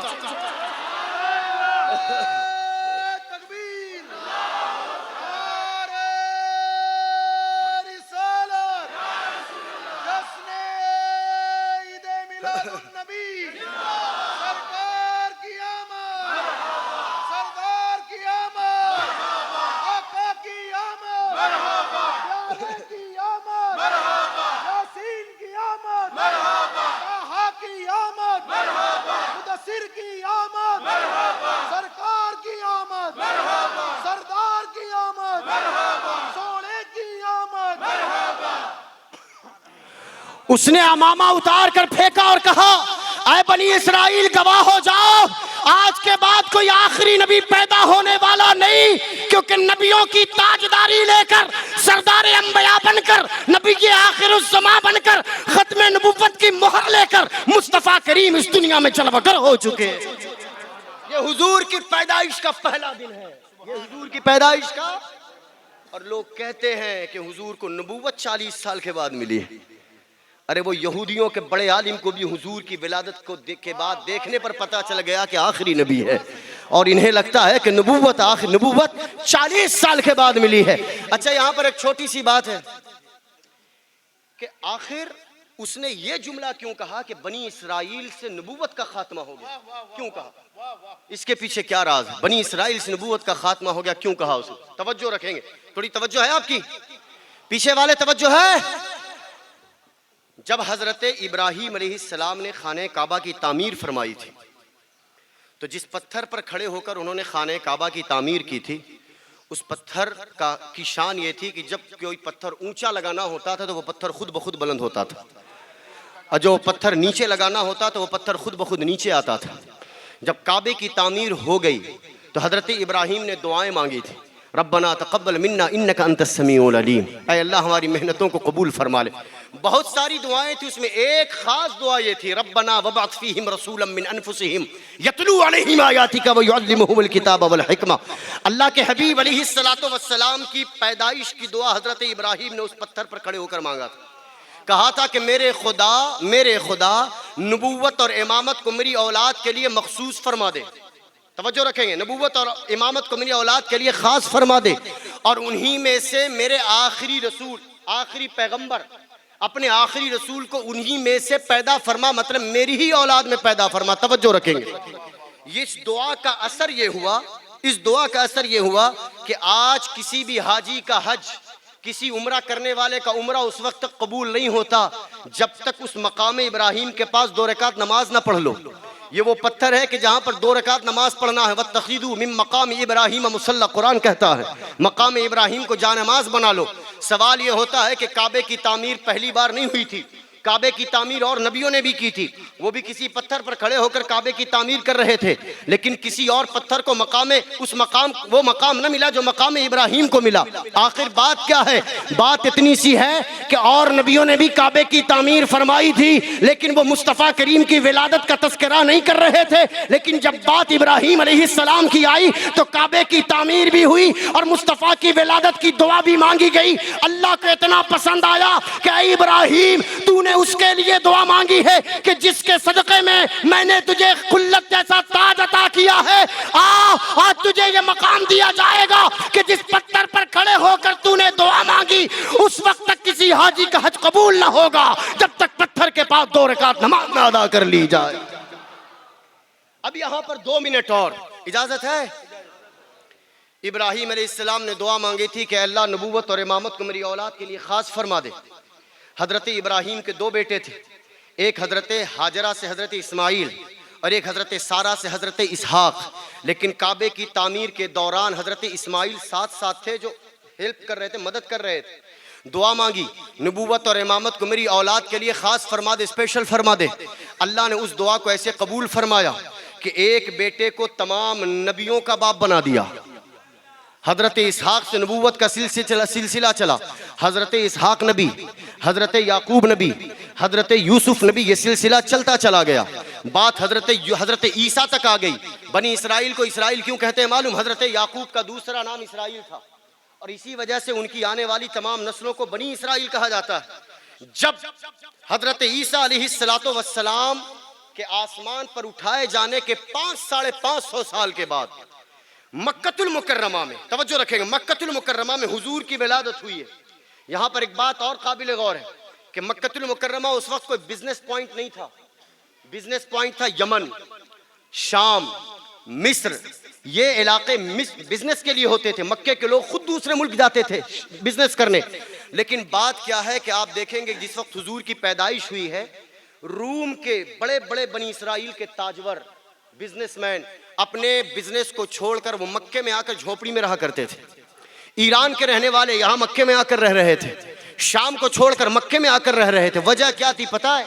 [SPEAKER 1] उसने अमामा उतार कर फेंका और कहा, ऐ बनी इसराइल गवाह हो जाओ, आज के बाद कोई आखिरी नबी पैदा होने वाला नहीं, क्योंकि नबियों की ताजदारी लेकर, सरदार अंबिया बनकर, नबी के आखिरुज़्ज़मा बनकर, खत्म नबुव्वत की मोहर लेकर मुस्तफा करीम इस दुनिया में चलवटर हो चुके हैं। ये हुजूर की पैदाइश का पहला दिन है, ये हुजूर की पैदाइश का। और लोग कहते हैं कि हुजूर को नबुव्वत 40 साल के बाद मिली है। अरे वो यहूदियों के बड़े आलिम को भी हुजूर की विलादत को के बाद देखने पर पता चल गया कि आखिरी नबी है, और इन्हें लगता है कि नबुव्वत 40 साल के बाद मिली है। अच्छा, यहाँ पर एक छोटी सी बात है कि आखिर उसने ये जुमला क्यों कहा कि बनी इसराइल से नबुव्वत का खात्मा हो गया? क्यों कहा? इसके पीछे क्या राज है? बनी इसराइल से नबुव्वत का खात्मा हो गया क्यों कहा उसे? तवज्जो रखेंगे, थोड़ी तवज्जो है आपकी, पीछे वाले तवज्जो है। जब हजरत इब्राहीम अलैहिस्सलाम ने खाने काबा की तामीर फरमाई थी, तो जिस पत्थर पर खड़े होकर उन्होंने खाने काबा की तामीर की थी, उस पत्थर की शान ये थी कि जब कोई पत्थर ऊंचा लगाना होता था तो वो पत्थर खुद ब खुद बुलंद होता था, और जो पत्थर नीचे लगाना होता तो वो पत्थर खुद ब खुद नीचे आता था। जब काबे की तामीर हो गई तो हजरत इब्राहीम ने दुआएं मांगी थी, रब्बना तक़ब्बल मिन्ना इन्नका अंतस समीउल अलीम, ऐ अल्लाह हमारी मेहनतों को कबूल फरमा ले। बहुत सारी दुआएं थी, उसमें एक खास दुआ ये थी, रब्बना वबअथ फीहिम रसूलन मिन अनफुसिहिम यतलू अलैहिम आयातिका व युअल्लिमुहुमुल किताब वल हिकमा। अल्लाह के हबीब अलैहिस्सलातु वस्सलाम की पैदाइश की दुआ हजरत इब्राहीम ने उस पत्थर पर खड़े होकर मांगा था। कहा था कि मेरे खुदा नबूवत और इमामत को मेरी औलाद के लिए मखसूस फरमा दे। तवज्जो रखेंगे, नबूवत और इमामत को मेरी औलाद के लिए खास फरमा दे, और उन्हीं में से मेरे आखिरी रसूल, आखिरी पैगंबर, अपने आखिरी रसूल को उन्हीं में से पैदा फरमा, मतलब मेरी ही औलाद में पैदा फरमा। तवज्जो रखेंगे। इस दुआ का असर ये हुआ कि आज किसी भी हाजी का हज, किसी उम्रा करने वाले का उम्रा उस वक्त तक कबूल नहीं होता जब तक उस मकाम इब्राहीम के पास 2 रकात नमाज ना पढ़ लो। ये वो पत्थर है कि जहाँ पर 2 रकात नमाज पढ़ना है। वत्तखिदू मिन मकाम इब्राहीम मुसल्ला, कुरान कहता है मकाम इब्राहीम को जानमाज बना लो। सवाल ये होता है कि काबे की तामीर पहली बार नहीं हुई थी, काबे की तामीर और नबियों ने भी की थी, वो भी किसी पत्थर पर खड़े होकर काबे की तामीर कर रहे थे, लेकिन किसी और पत्थर को वो मकाम न मिला जो मकाम इब्राहीम को मिला। आखिर बात क्या है? बात इतनी सी है कि और नबियों ने भी काबे की तामीर फरमाई थी, लेकिन वो मुस्तफ़ा करीम की विलादत का तस्करा नहीं कर रहे थे। लेकिन जब बात इब्राहीम अलैहिस्सलाम की आई तो काबे की तामीर भी हुई और मुस्तफ़ा की विलादत की दुआ भी मांगी गई। अल्लाह को इतना पसंद आया कि ऐ इब्राहीम, तूने उसके लिए दुआ मांगी है कि जिसके सदक़े में मैंने तुझे खुल्लत जैसा ताज अता किया है, आज तुझे ये मकाम दिया जाएगा कि जिस पत्थर पर खड़े होकर तूने दुआ मांगी उस वक्त तक किसी हाजी का हज कबूल ना होगा जब तक पत्थर के पास 2 रकात नमाज ना अदा कर ली जाए। अब यहां पर 2 मिनट और इजाजत है। इब्राहीम अलैहिस्सलाम ने दुआ मांगी थी कि अल्लाह नबूवत और इमामत को मेरी औलाद के लिए खास फरमा दे। हजरत इब्राहीम के 2 बेटे थे, एक हजरत हाजरा से हजरत इस्माइल और एक हजरत सारा से हजरत इसहाक। लेकिन काबे की तामीर के दौरान हजरत इस्माइल साथ थे, जो हेल्प कर रहे थे, मदद कर रहे थे। दुआ मांगी, नबूवत और इमामत को मेरी औलाद के लिए खास फरमा दे, स्पेशल फरमा दे। अल्लाह ने उस दुआ को ऐसे कबूल फरमाया कि एक बेटे को तमाम नबियों का बाप बना दिया। हजरत इसहाक से नबूवत का सिलसिला चला, हजरत इसहाक नबी, हजरत याकूब नबी, हजरत यूसुफ नबी, ये सिलसिला चलता चला गया। बात हजरत ईसा तक आ गई। बनी इसराइल को इसराइल क्यों कहते हैं मालूम? हजरत याकूब का दूसरा नाम इसराइल था, और इसी वजह से उनकी आने वाली तमाम नस्लों को बनी इसराइल कहा जाता है। जब हजरत ईसा अलैहिस्सलातु वस्सलाम के आसमान पर उठाए जाने के 500-550 साल के बाद मक्कतुल मुकर्रमा में, तवज्जो रखेंगे, मक्कतुल मुकर्रमा में हुजूर की विलादत हुई है। यहाँ पर एक बात और काबिल गौर है कि मक्कतुल मुकर्रमा उस वक्त कोई बिजनेस पॉइंट नहीं था। बिजनेस पॉइंट था यमन, शाम, मिस्र। ये इलाके बिजनेस के लिए होते थे। मक्के के लोग खुद दूसरे मुल्क जाते थे बिजनेस करने। लेकिन बात क्या है कि आप देखेंगे जिस वक्त हुजूर की पैदाइश हुई है, रूम के बड़े बड़े बनी इसराइल के ताजवर, बिजनेसमैन अपने बिजनेस को छोड़कर वो मक्के में आकर झोपड़ी में रहा करते थे। ईरान के रहने वाले यहाँ मक्के में आकर रह रहे थे। शाम को छोड़कर मक्के में आकर रह रहे थे। वजह क्या थी पता है?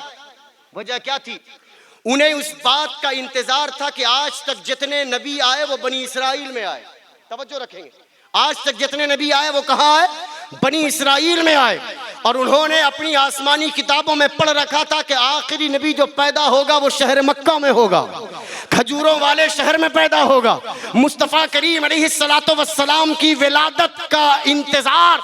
[SPEAKER 1] वजह क्या थी? उन्हें उस बात का इंतजार था कि आज तक जितने नबी आए वो बनी इसराइल में आए। तवज्जो रखेंगे, आज तक जितने नबी आए वो कहाँ आए? बनी इसराइल में आए। और उन्होंने अपनी आसमानी किताबों में पढ़ रखा था कि आखिरी नबी जो पैदा होगा वो शहर मक्का में होगा, खजूरों वाले शहर में पैदा होगा। मुस्तफ़ा करीम अलैहिस्सलातु वस्सलाम की विलादत का इंतजार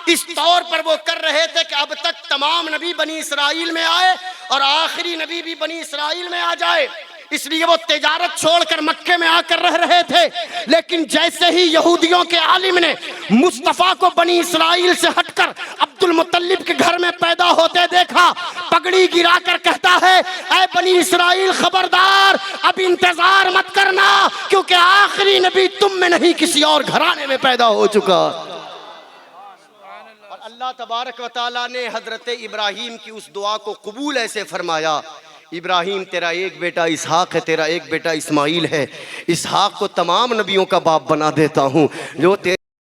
[SPEAKER 1] इस तौर पर वो कर रहे थे कि अब तक तमाम नबी बनी इसराइल में आए और आखिरी नबी भी बनी इसराइल में आ जाए। इसलिए वो तिजारत छोड़कर मक्के में आकर रह रहे थे। लेकिन जैसे ही यहूदियों के आलिम ने मुस्तफ़ा को बनी इसराइल से हटकर अब्दुल मुत्तलिब के घर में पैदा होते देखा, पगड़ी गिराकर कहता है, ऐ बनी इसराइल खबरदार, अब इंतजार मत करना, क्योंकि आखिरी नबी तुम में नहीं किसी और घराने में पैदा हो चुका। और अल्लाह तबारक व तआला ने हजरत इब्राहीम की उस दुआ को कबूल ऐसे फरमाया, इब्राहीम तेरा एक बेटा इसहाक है, तेरा एक बेटा इस्माइल है। इसहाक को तमाम नबियों का बाप बना देता हूँ, जो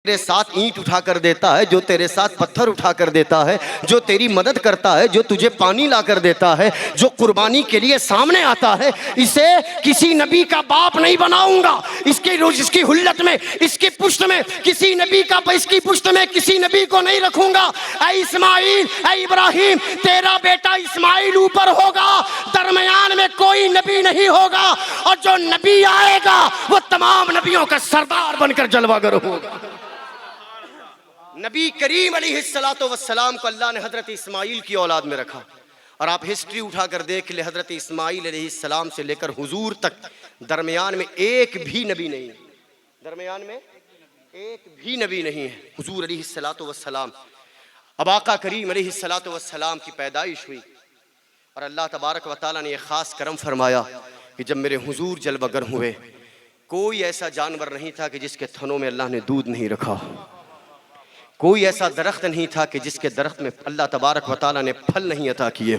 [SPEAKER 1] तेरे साथ ईंट उठा कर देता है, जो तेरे साथ पत्थर उठा कर देता है, जो तेरी मदद करता है, जो तुझे पानी ला कर देता है, जो कुर्बानी के लिए सामने आता है, इसे किसी नबी का बाप नहीं बनाऊंगा। इसकी हुल्लत में, इसकी पुश्त में किसी नबी का, इसकी पुश्त में किसी नबी को नहीं रखूंगा। ऐ इस्माइल, ऐ इब्राहिम, तेरा बेटा इस्माइल ऊपर होगा, दरमियान में कोई नबी नहीं होगा, और जो नबी आएगा वो तमाम नबियों का सरदार बनकर जलवागर होगा। नबी करीम अलैहिस्सलातु वस्सलाम को अल्लाह ने हजरत इस्माइल की औलाद में रखा। और आप हिस्ट्री उठाकर देख ले, हजरत इस्माइल अलैहिस्सलाम से लेकर हुजूर तक दरमियान में एक भी नबी नहीं है, दरमियान में एक भी नबी नहीं है। हुजूर अलैहिस्सलातु वस्सलाम, अब आका करीम अलैहिस्सलातु वस्सलाम की पैदाइश हुई और अल्लाह तबारक व तआला ने यह खास करम फरमाया कि जब मेरे हुजूर जलवगर हुए, कोई ऐसा जानवर नहीं था कि जिसके थनों में अल्लाह ने दूध नहीं रखा, कोई ऐसा दरख्त नहीं था कि जिसके दरख्त में अल्लाह तबारक व तआला ने फल नहीं अता किए,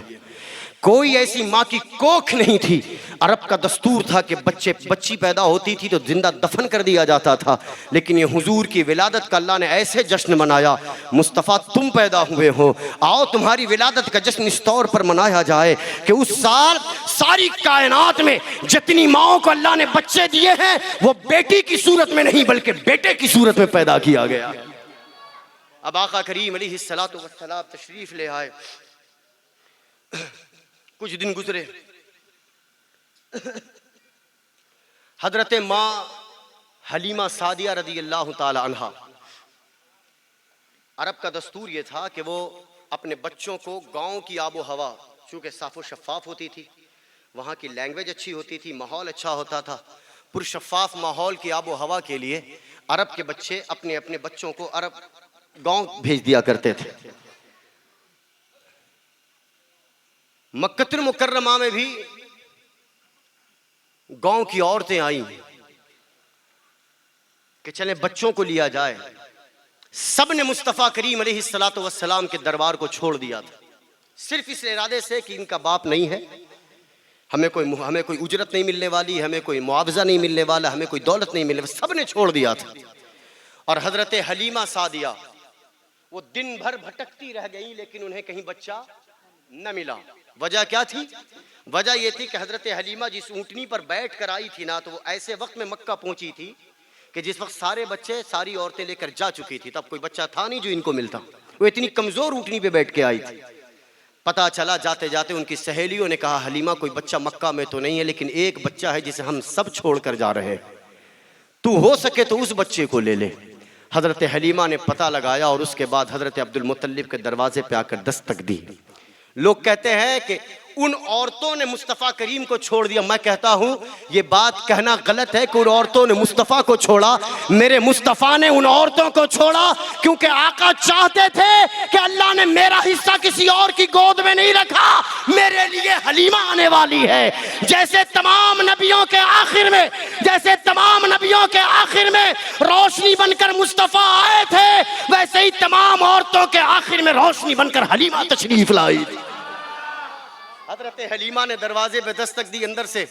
[SPEAKER 1] कोई ऐसी माँ की कोख नहीं थी। अरब का दस्तूर था कि बच्ची पैदा होती थी तो जिंदा दफन कर दिया जाता था, लेकिन ये हुजूर की विलादत का अल्लाह ने ऐसे जश्न मनाया, मुस्तफ़ा तुम पैदा हुए हो, आओ तुम्हारी विलादत का जश्न इस तौर पर मनाया जाए कि उस साल सारी कायनात में जितनी माओं को अल्लाह ने बच्चे दिए हैं वो बेटी की सूरत में नहीं बल्कि बेटे की सूरत में पैदा किया गया। अब आका करीम अलैहिस्सलातु वस्सलाम तशरीफ ले आए, कुछ दिन गुजरे, हजरत माँ हलीमा सादिया रदी अल्लाह ताला अन्हा, अरब का दस्तूर ये था कि वो अपने बच्चों को गांव की आबो हवा, चूँकि साफ़ो शफ़ाफ होती थी, वहाँ की लैंग्वेज अच्छी होती थी, माहौल अच्छा होता था, पुरशफ़ाफ माहौल की आबो हवा के लिए अरब के बच्चे अपने अपने बच्चों को अरब गांव भेज दिया करते थे। मक्कतुल मुकर्रमा में भी गांव की औरतें आई कि चले बच्चों को लिया जाए। सब ने मुस्तफ़ा करीम अलैहिस्सलातु वस्सलाम के दरबार को छोड़ दिया था, सिर्फ इस इरादे से कि इनका बाप नहीं है, हमें कोई उजरत नहीं मिलने वाली, हमें कोई मुआवजा नहीं मिलने वाला, हमें कोई दौलत नहीं मिलने वाली। सब ने छोड़ दिया था। और हजरत हलीमा सादिया वो दिन भर भटकती रह गई, लेकिन उन्हें कहीं बच्चा न मिला। वजह क्या थी? वजह यह थी कि हजरत हलीमा जिस ऊँटनी पर बैठ कर आई थी ना, तो वो ऐसे वक्त में मक्का पहुंची थी कि जिस वक्त सारे बच्चे सारी औरतें लेकर जा चुकी थी, तब कोई बच्चा था नहीं जो इनको मिलता। वो इतनी कमजोर ऊँटनी पे बैठ के आई थी। पता चला जाते जाते उनकी सहेलियों ने कहा, हलीमा कोई बच्चा मक्का में तो नहीं है, लेकिन एक बच्चा है जिसे हम सब छोड़ कर जा रहे हैं, तू हो सके तो उस बच्चे को ले ले। हज़रत हलीमा ने पता लगाया और उसके बाद हज़रत अब्दुल मुत्तलिब के दरवाजे पे आकर दस्तक दी। लोग कहते हैं कि उन औरतों ने मुस्तफ़ा करीम को छोड़ दिया। मैं कहता हूँ ये बात कहना गलत है कि उन औरतों ने मुस्तफ़ा को छोड़ा। मेरे मुस्तफ़ा ने उन औरतों को छोड़ा क्योंकि आका चाहते थे कि अल्लाह ने मेरा हिस्सा किसी और की गोद में नहीं रखा, मेरे लिए हलीमा आने वाली है। जैसे तमाम नबियों के आखिर में, जैसे तमाम नबियों के आखिर में रोशनी बनकर मुस्तफ़ा आए थे, वैसे ही तमाम औरतों के आखिर में रोशनी बनकर हलीमा तशरीफ लाई। हजरत हलीमा ने दरवाजे पे दस्तक दी, अंदर से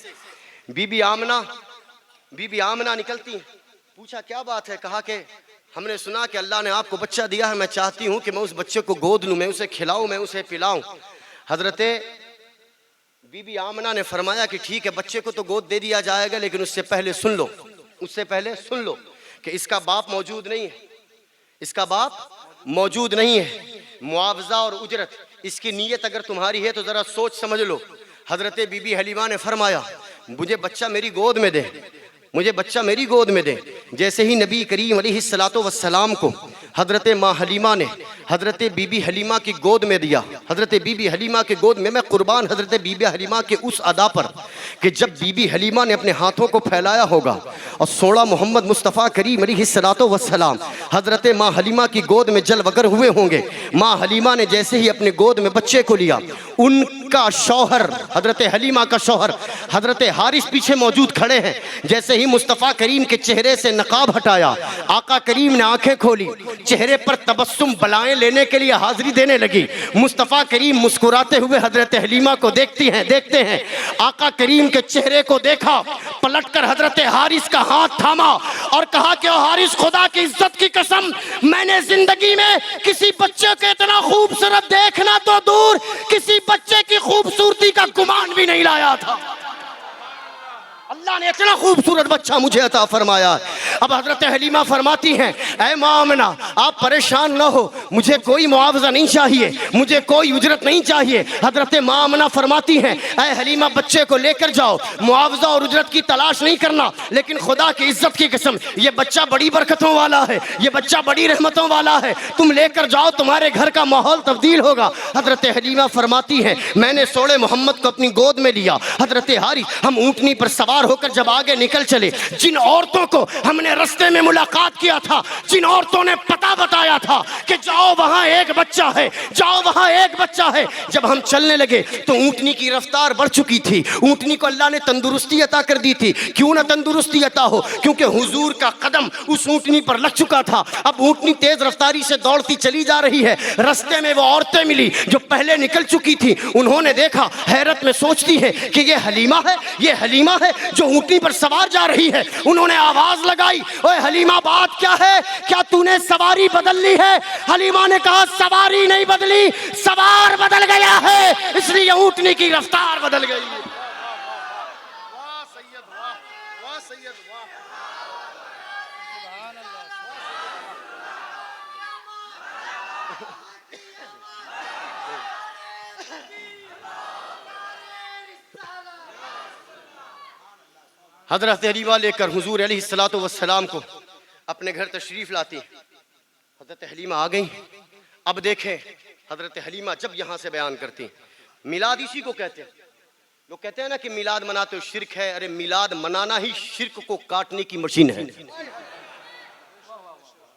[SPEAKER 1] बीबी आमना निकलती हैं। पूछा क्या बात है? कहा कि हमने सुना कि अल्लाह ने आपको बच्चा दिया है, मैं चाहती हूँ कि मैं उस बच्चे को गोद लूँ, मैं उसे खिलाऊँ, मैं उसे पिलाऊँ। हज़रत बीबी आमना ने फरमाया कि ठीक है, बच्चे को तो गोद दे दिया जाएगा, लेकिन उससे पहले सुन लो, उससे पहले सुन लो कि इसका बाप मौजूद नहीं है, इसका बाप मौजूद नहीं है। मुआवजा और उजरत, इसकी नीयत अगर तुम्हारी है तो ज़रा सोच समझ लो। हज़रत बीबी हलीमा ने फरमाया मुझे बच्चा मेरी गोद में दे, मुझे बच्चा मेरी गोद में दे। जैसे ही नबी करीम अलैहिस्सलातु वस्सलाम को हज़रत माँ हलीमा ने हज़रत बीबी हलीमा की गोद में दिया, हज़रत बीबी हलीमा के गोद में, मैं कुर्बान हज़रत बीबी हलीमा के उस अदा पर कि जब बीबी हलीमा ने अपने हाथों को फैलाया होगा और सोड़ा मोहम्मद मुस्तफ़ा करीम अलैहिस्सलातु वस्सलाम हज़रत माँ हलीमा की गोद में जलवगर हुए होंगे। माँ हलीमा ने जैसे ही अपने गोद में बच्चे को लिया, उनका शौहर हज़रत हलीमा का शौहर हज़रत हारिस पीछे मौजूद खड़े हैं। जैसे ही मुस्तफ़ा करीम के चेहरे से नकाब हटाया, आका करीम ने आंखें खोली, चेहरे पर तबस्सुम बलाएं लेने के लिए हाजिरी देने लगी। मुस्तफ़ा करीम मुस्कुराते हुए हज़रत हलीमा को देखते हैं। आका करीम के चेहरे को देखा, पलटकर हज़रत हारिस का हाथ थामा और कहा कि ओ हारिस, खुदा की इज्जत की कसम, मैंने जिंदगी में किसी बच्चे को इतना खूबसूरत देखना तो दूर, किसी बच्चे की खूबसूरती का गुमान भी नहीं लाया था। अल्लाह ने इतना खूबसूरत बच्चा मुझे अता फरमाया। अब हज़रत हलीमा फरमाती हैं, ऐ मामना, आप परेशान न हो, मुझे कोई मुआवजा नहीं चाहिए, मुझे कोई उजरत नहीं चाहिए। हज़रत मामना फरमाती हैं, ऐ हलीमा, बच्चे को लेकर जाओ, मुआवजा और उजरत की तलाश नहीं करना, लेकिन खुदा की इज्जत की कसम, ये बच्चा बड़ी बरकतों वाला है, ये बच्चा बड़ी रहमतों वाला है, तुम लेकर जाओ, तुम्हारे घर का माहौल तब्दील होगा। हज़रत हलीमा फरमाती हैं, मैंने सोड़े मोहम्मद को अपनी गोद में लिया। हज़रत हारिस, हम ऊँटनी पर सवार होकर जब आगे निकल चले, जिन औरतों को हमने रास्ते में मुलाकात किया था, जिन औरतों ने पता बताया था कि जाओ वहां एक बच्चा है, जाओ वहां एक बच्चा है, जब हम चलने लगे तो ऊंटनी की रफ्तार बढ़ चुकी थी। ऊंटनी को अल्लाह ने तंदुरुस्ती अता कर दी थी। क्यों ना तंदुरुस्ती अता हो, क्योंकि हुजूर का कदम उस ऊंटनी पर लग चुका था। अब ऊंटनी तेज रफ्तारी से दौड़ती चली जा रही है। रास्ते में वो औरतें मिली जो पहले निकल चुकी थी। उन्होंने देखा, हैरत में सोचती है कि ये हलीमा है, ये हलीमा है जो ऊंटनी पर सवार जा रही है। उन्होंने आवाज लगाई, ओए हलीमा, बात क्या है, क्या तूने सवारी बदल ली है? हलीमा ने कहा, सवारी नहीं बदली, सवार बदल गया है, इसलिए ऊंटनी की रफ्तार बदल गई। वाह सैयद, वाह, वाह सैयद, वाह। सुभान अल्लाह। हज़रत हलीमा लेकर हुजूर अलैहिस्सलातु वस्सलाम को अपने घर तशरीफ़ लाती। हज़रत हलीमा आ गई। अब देखें, हज़रत हलीमा जब यहाँ से बयान करती, मिलाद इसी को कहते हैं। लोग कहते हैं ना कि मिलाद मनाते हो शिर्क है। अरे मिलाद मनाना ही शिर्क को काटने की मशीन है।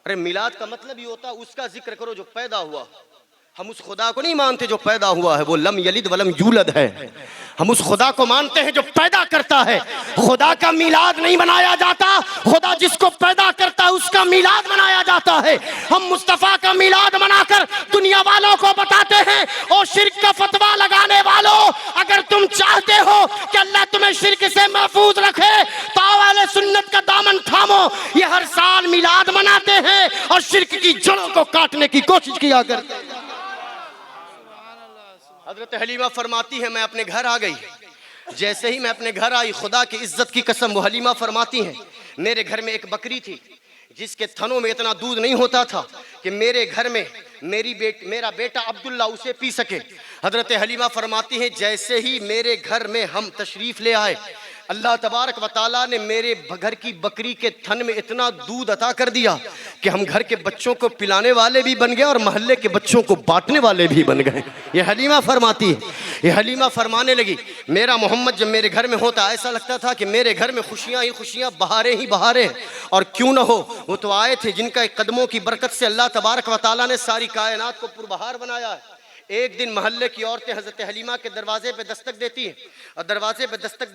[SPEAKER 1] अरे मिलाद का मतलब ही होता है उसका जिक्र करो जो पैदा हुआ। हम उस खुदा को नहीं मानते जो पैदा हुआ है, वो लम यलिद वलम यूलद है। हम उस खुदा को मानते हैं जो पैदा करता है। खुदा का मिलाद नहीं मनाया जाता, खुदा जिसको पैदा करता है उसका मिलाद मनाया जाता है। हम मुस्तफ़ा का मिलाद मनाकर दुनिया वालों को बताते हैं, ओ शिर्क का फतवा लगाने वालों, अगर तुम चाहते हो कि अल्लाह तुम्हें शिर्क से महफूज रखे तो अहले सुन्नत का दामन थामो। ये हर साल मिलाद मनाते हैं और शिर्क की जड़ों को काटने की कोशिश किया करते हैं। हज़रत हलीमा फरमाती है, मैं अपने घर आ गई। जैसे ही मैं अपने घर आई, खुदा की इज्जत की कसम, वो हलीमा फरमाती हैं, मेरे घर में एक बकरी थी जिसके थनों में इतना दूध नहीं होता था कि मेरे घर में मेरा बेटा अब्दुल्ला उसे पी सके। हज़रत हलीमा फरमाती हैं, जैसे ही मेरे घर में हम तशरीफ़ ले आए, अल्लाह तबारक व तआला ने मेरे घर की बकरी के थन में इतना दूध अता कर दिया कि हम घर के बच्चों को पिलाने वाले भी बन गए और मोहल्ले के बच्चों को बांटने वाले भी बन गए। ये हलीमा फरमाती है। ये हलीमा फरमाने लगी, मेरा मोहम्मद जब मेरे घर में होता ऐसा लगता था कि मेरे घर में खुशियाँ ही खुशियाँ, बहारें ही बहारें। और क्यों ना हो, वो तो आए थे जिनका कदमों की बरकत से अल्लाह तबारक व तआला ने सारी कायनात को पुरबहार बनाया है। एक दिन मोहल्ले की औरतें हज़रत हलीमा के दरवाजे पे दस्तक देती हैं और दरवाजे पे दस्तक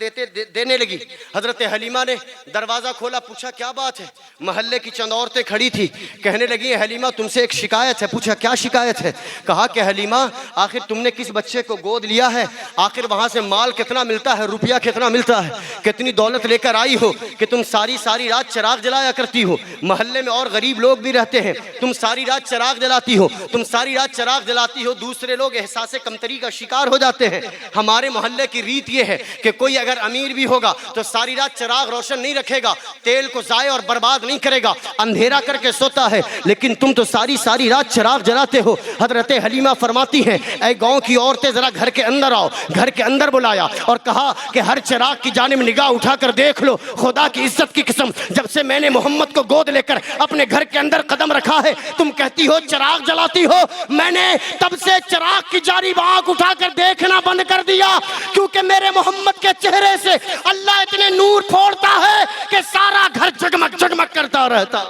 [SPEAKER 1] देने लगी। हज़रत हलीमा ने दरवाज़ा खोला, पूछा क्या बात है। मोहल्ले की चंद औरतें खड़ी थी, कहने लगी हलीमा तुमसे एक शिकायत है। पूछा क्या शिकायत है। कहा कि हलीमा आखिर तुमने किस बच्चे को गोद लिया है, आखिर वहाँ से माल कितना मिलता है, रुपया कितना मिलता है, कितनी दौलत लेकर आई हो कि तुम सारी सारी रात चिराग जलाया करती हो। मोहल्ले में और गरीब लोग भी रहते हैं, तुम सारी रात चिराग जलाती हो, तुम सारी रात चिराग जलाती हो, दूसरे लोग एहसास कमतरी का शिकार हो जाते हैं। हमारे मोहल्ले की रीत ये है कि कोई अगर अमीर भी होगा तो सारी रात चिराग रोशन नहीं रखेगा, तेल को जाए और बर्बाद नहीं करेगा, अंधेरा करके सोता है, लेकिन तुम तो सारी सारी रात चिराग जलाते हो। हजरत हलीमा फरमाती हैं ऐ गांव की औरतें जरा घर के अंदर आओ। घर के अंदर बुलाया और कहा कि हर चिराग की जानिब निगाह उठाकर देख लो, खुदा की इज्जत की कसम जब से मैंने मोहम्मद को गोद लेकर अपने घर के अंदर कदम रखा है, तुम कहती हो चिराग जलाती हो, मैंने तब से चिराग की जानिब आंख उठाकर देखना बंद कर दिया, क्योंकि मेरे मोहम्मद के चेहरे से अल्लाह इतने नूर फोड़ता है कि सारा घर जगमग जगमग करता रहता।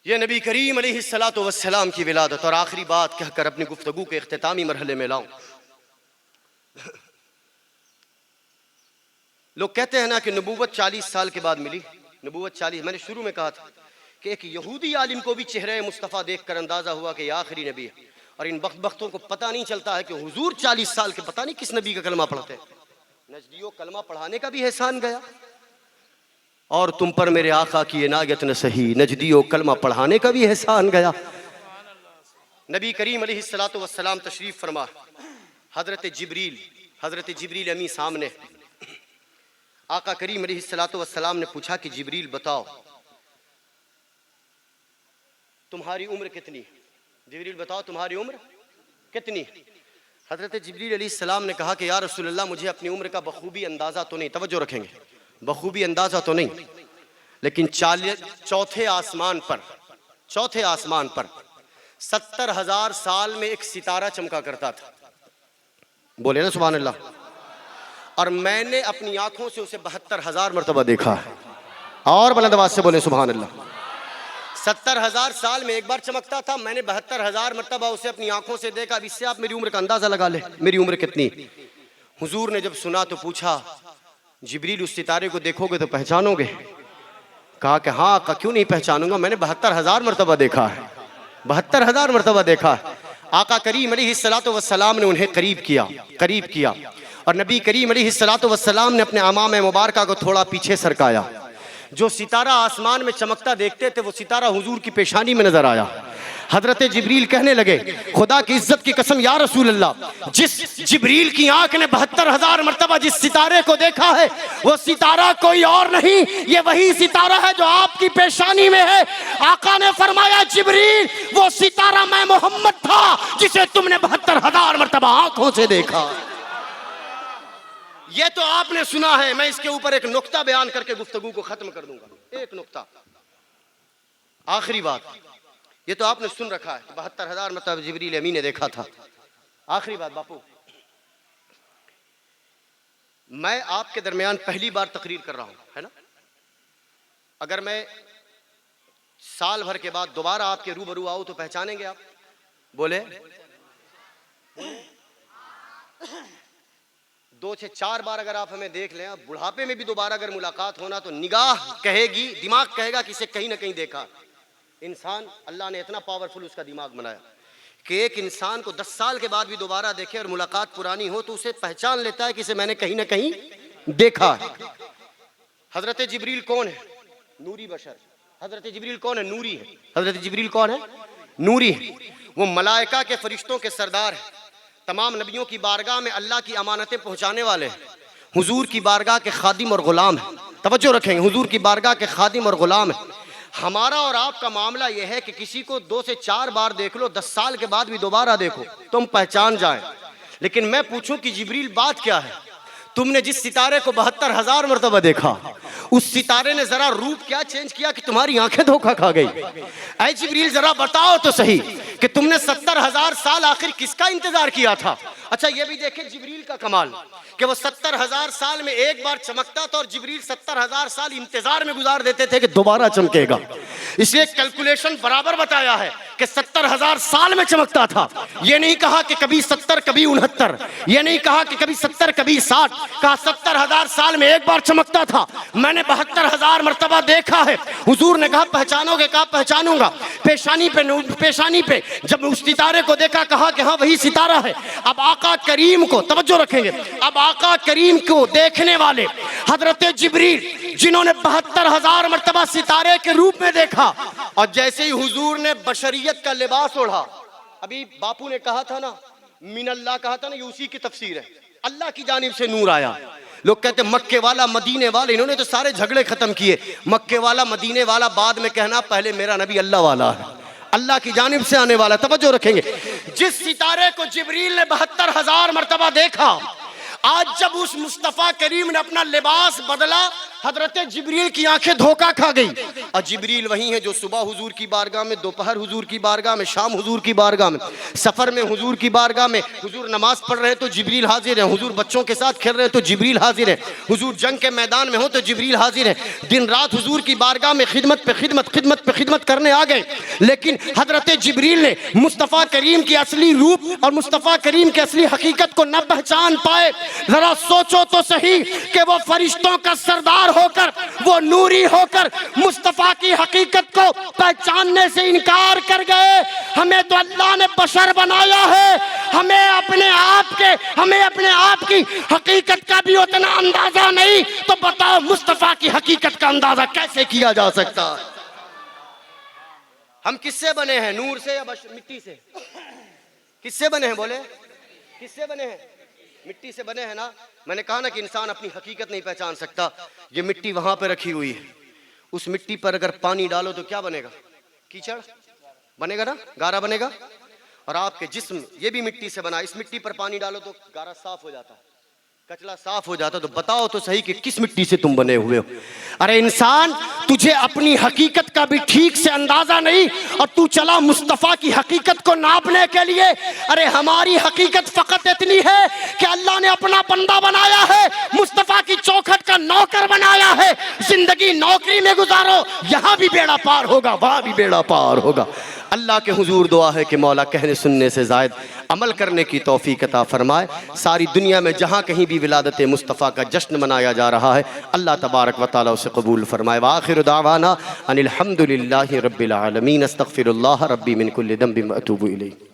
[SPEAKER 1] ये नबी करीम अलैहिस्सलातु वस्सलाम की विलादत। और आखिरी बात कहकर अपनी गुफ्तगू के इख्तितामी मरहले में लाऊं। लोग कहते हैं ना कि नबूवत 40 साल के बाद मिली। नबूवत 40, मैंने शुरू में कहा था कि एक यहूदी आलिम को भी चेहरे मुस्तफ़ा देखकर अंदाजा हुआ कि यह आखिरी नबी है, और इन बख्तों को पता नहीं चलता है कि हुजूर 40 साल के पता नहीं किस नबी का कलमा पढ़ते हैं। नजदियों कलमा पढ़ाने का भी एहसान गया, और तुम पर मेरे आका की इनायत न सही, नजदियों कलमा पढ़ाने का भी एहसान गया। नबी करीम अलैहिस्सलातु वस्सलाम तशरीफ फरमा, हजरत जिब्रील अमी सामने। आका करीम अलैहिस्सलातु वस्सलाम ने पूछा कि जिब्रील बताओ तुम्हारी उम्र कितनी। जिब्रील बताओ तुम्हारी उम्र कितनी। हजरत जिब्रील अलैहिस्सलाम ने कहा कि या रसूलल्लाह मुझे अपनी उम्र का बखूबी अंदाज़ा तो नहीं, तवज्जो रखेंगे, बखूबी अंदाज़ा तो नहीं, लेकिन चौथे आसमान पर 70,000 साल में एक सितारा चमका करता था। बोले ना सुभान अल्लाह। और मैंने अपनी आंखों से उसे 72,000 मरतबा देखा है। और बुलंद आवाज से बोले सुभान अल्लाह। 70,000 साल में एक बार चमकता था, मैंने 72,000 मरतबा उसे अपनी आंखों से देखा। अब इससे आप मेरी उम्र का अंदाजा लगा ले, मेरी उम्र कितनी। हुजूर ने जब सुना तो पूछा जिब्रील उस सितारे को देखोगे तो पहचानोगे। कहा कि हाँ आका क्यों नहीं पहचानूंगा, मैंने 72,000 मरतबा देखा है, 72,000 मरतबा देखा है। आका करीम अलैहिस्सलातु वस्सलाम ने उन्हें करीब किया और नबी करीम अलैहिस्सलातु वस्सलाम ने अपने अमाम मुबारका को थोड़ा पीछे सरकाया। जो सितारा आसमान में चमकता देखते थे वो सितारा हुजूर की पेशानी में नजर आया। हजरत जिब्रील कहने लगे खुदा की इज्जत की कसम या रसूल अल्लाह, जिस जिब्रील की आंख ने 72,000 मरतबा जिस सितारे को देखा है वो सितारा कोई और नहीं, ये वही सितारा है जो आपकी पेशानी में है। आका ने फरमाया जिब्रील वो सितारा मैं मोहम्मद था जिसे तुमने 72,000 मरतबा आंखों से देखा। ये तो आपने सुना है, मैं इसके ऊपर एक नुक्ता बयान करके गुफ्तगू को खत्म कर दूंगा। एक नुक्ता, आखिरी बात, ये तो आपने सुन रखा है 72,000 मतलब जिब्रील अमीन ने देखा था। आखिरी बात बापू, मैं आपके दरमियान पहली बार तकरीर कर रहा हूं, है ना। अगर मैं साल भर के बाद दोबारा आपके रूबरू आऊं तो पहचानेंगे आप? बोले 2 से 4 बार अगर आप हमें देख लें, बुढ़ापे में भी दोबारा अगर मुलाकात होना तो निगाह कहेगी, दिमाग कहेगा कि इसे कहीं ना कहीं देखा। इंसान, अल्लाह ने इतना पावरफुल उसका दिमाग बनाया कि एक इंसान को 10 साल के बाद भी दोबारा देखे और मुलाकात पुरानी हो तो उसे पहचान लेता है कि इसे मैंने कहीं ना कहीं देखा है। हजरत जिब्रील कौन है? नूरी बशर। हजरत जिब्रील कौन है? नूरी है। हजरत जिब्रील कौन है? नूरी है। वो मलाइका के फरिश्तों के सरदार है, तमाम नबियों की बारगाह में अल्लाह की अमानतें पहुंचाने वाले हैं, हुजूर की बारगाह के खादिम और गुलाम है। तवज्जो रखेंगे, हुजूर की बारगाह के खादिम और गुलाम है। हमारा और आपका मामला यह है कि किसी को 2 से 4 बार देख लो, 10 साल के बाद भी दोबारा देखो तुम पहचान जाए। लेकिन मैं पूछूं कि जिब्रील बात क्या है? तुमने जिस सितारे को 72,000 मरतबा देखा उस सितारे ने जरा रूप क्या चेंज किया कि तुम्हारी आंखें धोखा खा गई? ऐ जिब्रील जरा बताओ तो सही कि तुमने 70,000 साल आखिर किसका इंतजार किया था। अच्छा ये भी देखें जिब्रील का कमाल कि वो 70,000 साल में एक बार चमकता था और जिब्रील 70,000 साल इंतजार में गुजार देते थे कि दोबारा चमकेगा। इसलिए कैलकुलेशन बराबर बताया है कि 70,000 साल में चमकता था। ये नहीं कहा कि कभी 70 कभी 69, ये नहीं कहा कि कभी 70 कभी 60, कहा 70,000 साल में एक बार चमकता था। मैंने 72,000 मर्तबा देखा है। हुजूर ने कहा पहचानोगे, कहा पहचानूंगा। पेशानी पे जब उस सितारे को देखा कहा कि हाँ वही सितारा है। अब आका करीम को तवज्जो रखेंगे, अब आका करीम को देखने वाले हजरत जिब्रील जिन्होंने 72,000 मर्तबा सितारे के रूप में देखा, और जैसे ही हुजूर ने बशरियत का लिबास ओढ़ा, अभी बापू ने कहा था ना मिनल्लाह कहा था ना, ये उसी की तफसीर है, अल्लाह की जानिब से नूर आया। लोग कहते मक्के वाला मदीने वाले, इन्होंने तो सारे झगड़े खत्म किए। मक्के वाला मदीने वाला बाद में कहना, पहले मेरा नबी अल्लाह वाला है, अल्लाह की जानिब से आने वाला। तवज्जो रखेंगे, जिस सितारे को जिब्रील ने 72,000 मर्तबा देखा, आज जब उस मुस्तफ़ा करीम ने अपना लिबास बदला, हजरत जिब्रील की आंखें धोखा खा गई। और जिब्रील वही है जो सुबह हुजूर की बारगाह में, दोपहर हुजूर की बारगाह में, शाम हुजूर की बारगाह में, सफर में हुजूर की बारगाह में, हुजूर नमाज पढ़ रहे तो जिब्रील हाजिर है, हुजूर बच्चों के साथ खेल रहे तो जिब्रील हाजिर है, हुजूर जंग के मैदान में हो तो जिब्रील हाजिर है। दिन रात हुजूर की बारगाह में खिदमत पे खिदमत, खिदमत पे खिदमत करने आ गए। लेकिन हजरत जिब्रील ने मुस्तफ़ा करीम की असली रूप और मुस्तफ़ा करीम की असली हकीकत को न पहचान पाए। जरा सोचो तो सही कि वो फरिश्तों का सरदार होकर, वो नूरी होकर मुस्तफ़ा की हकीकत को पहचानने से इनकार कर गए। हमें तो अल्लाह ने बशर बनाया है, हमें अपने आप की हकीकत का भी उतना अंदाजा नहीं, तो बताओ मुस्तफ़ा की हकीकत का अंदाजा कैसे किया जा सकता। हम किससे बने हैं, नूर से या मिट्टी से? किससे बने हैं, बोले किससे बने हैं? मिट्टी से बने हैं ना। मैंने कहा ना कि इंसान अपनी हकीकत नहीं पहचान सकता। ये मिट्टी वहां पे रखी हुई है, उस मिट्टी पर अगर पानी डालो तो क्या बनेगा? कीचड़ बनेगा ना, गारा बनेगा। और आपके जिस्म ये भी मिट्टी से बना, इस मिट्टी पर पानी डालो तो गारा साफ हो जाता है, कचरा साफ हो जाता। तो बताओ तो सही कि किस मिट्टी से तुम बने हुए हो। अरे इंसान, तुझे अपनी हकीकत का भी ठीक से अंदाजा नहीं और तू चला मुस्तफ़ा की हकीकत को नापने के लिए। अरे हमारी हकीकत फकत इतनी है कि अल्लाह ने अपना बंदा बनाया है, मुस्तफ़ा की चौखट का नौकर बनाया है। जिंदगी नौकरी में गुजारो, यहाँ भी बेड़ा पार होगा, वहाँ भी बेड़ा पार होगा। अल्लाह के हुजूर दुआ है कि मौला कहने सुनने से ज़ायद अमल करने की तौफीक अता फरमाए। सारी दुनिया में जहाँ कहीं भी विलादत मुस्तफ़ा का जश्न मनाया जा रहा है, अल्लाह तबारक व तआला उसे कबूल फरमाए। व आखिर दावाना अनिल हम्दुलिल्लाहि रब्बिल आलमीन। अस्तगफिरुल्लाह रब्बी मिन कुल्लि दंबिन व अतूबु इलैह।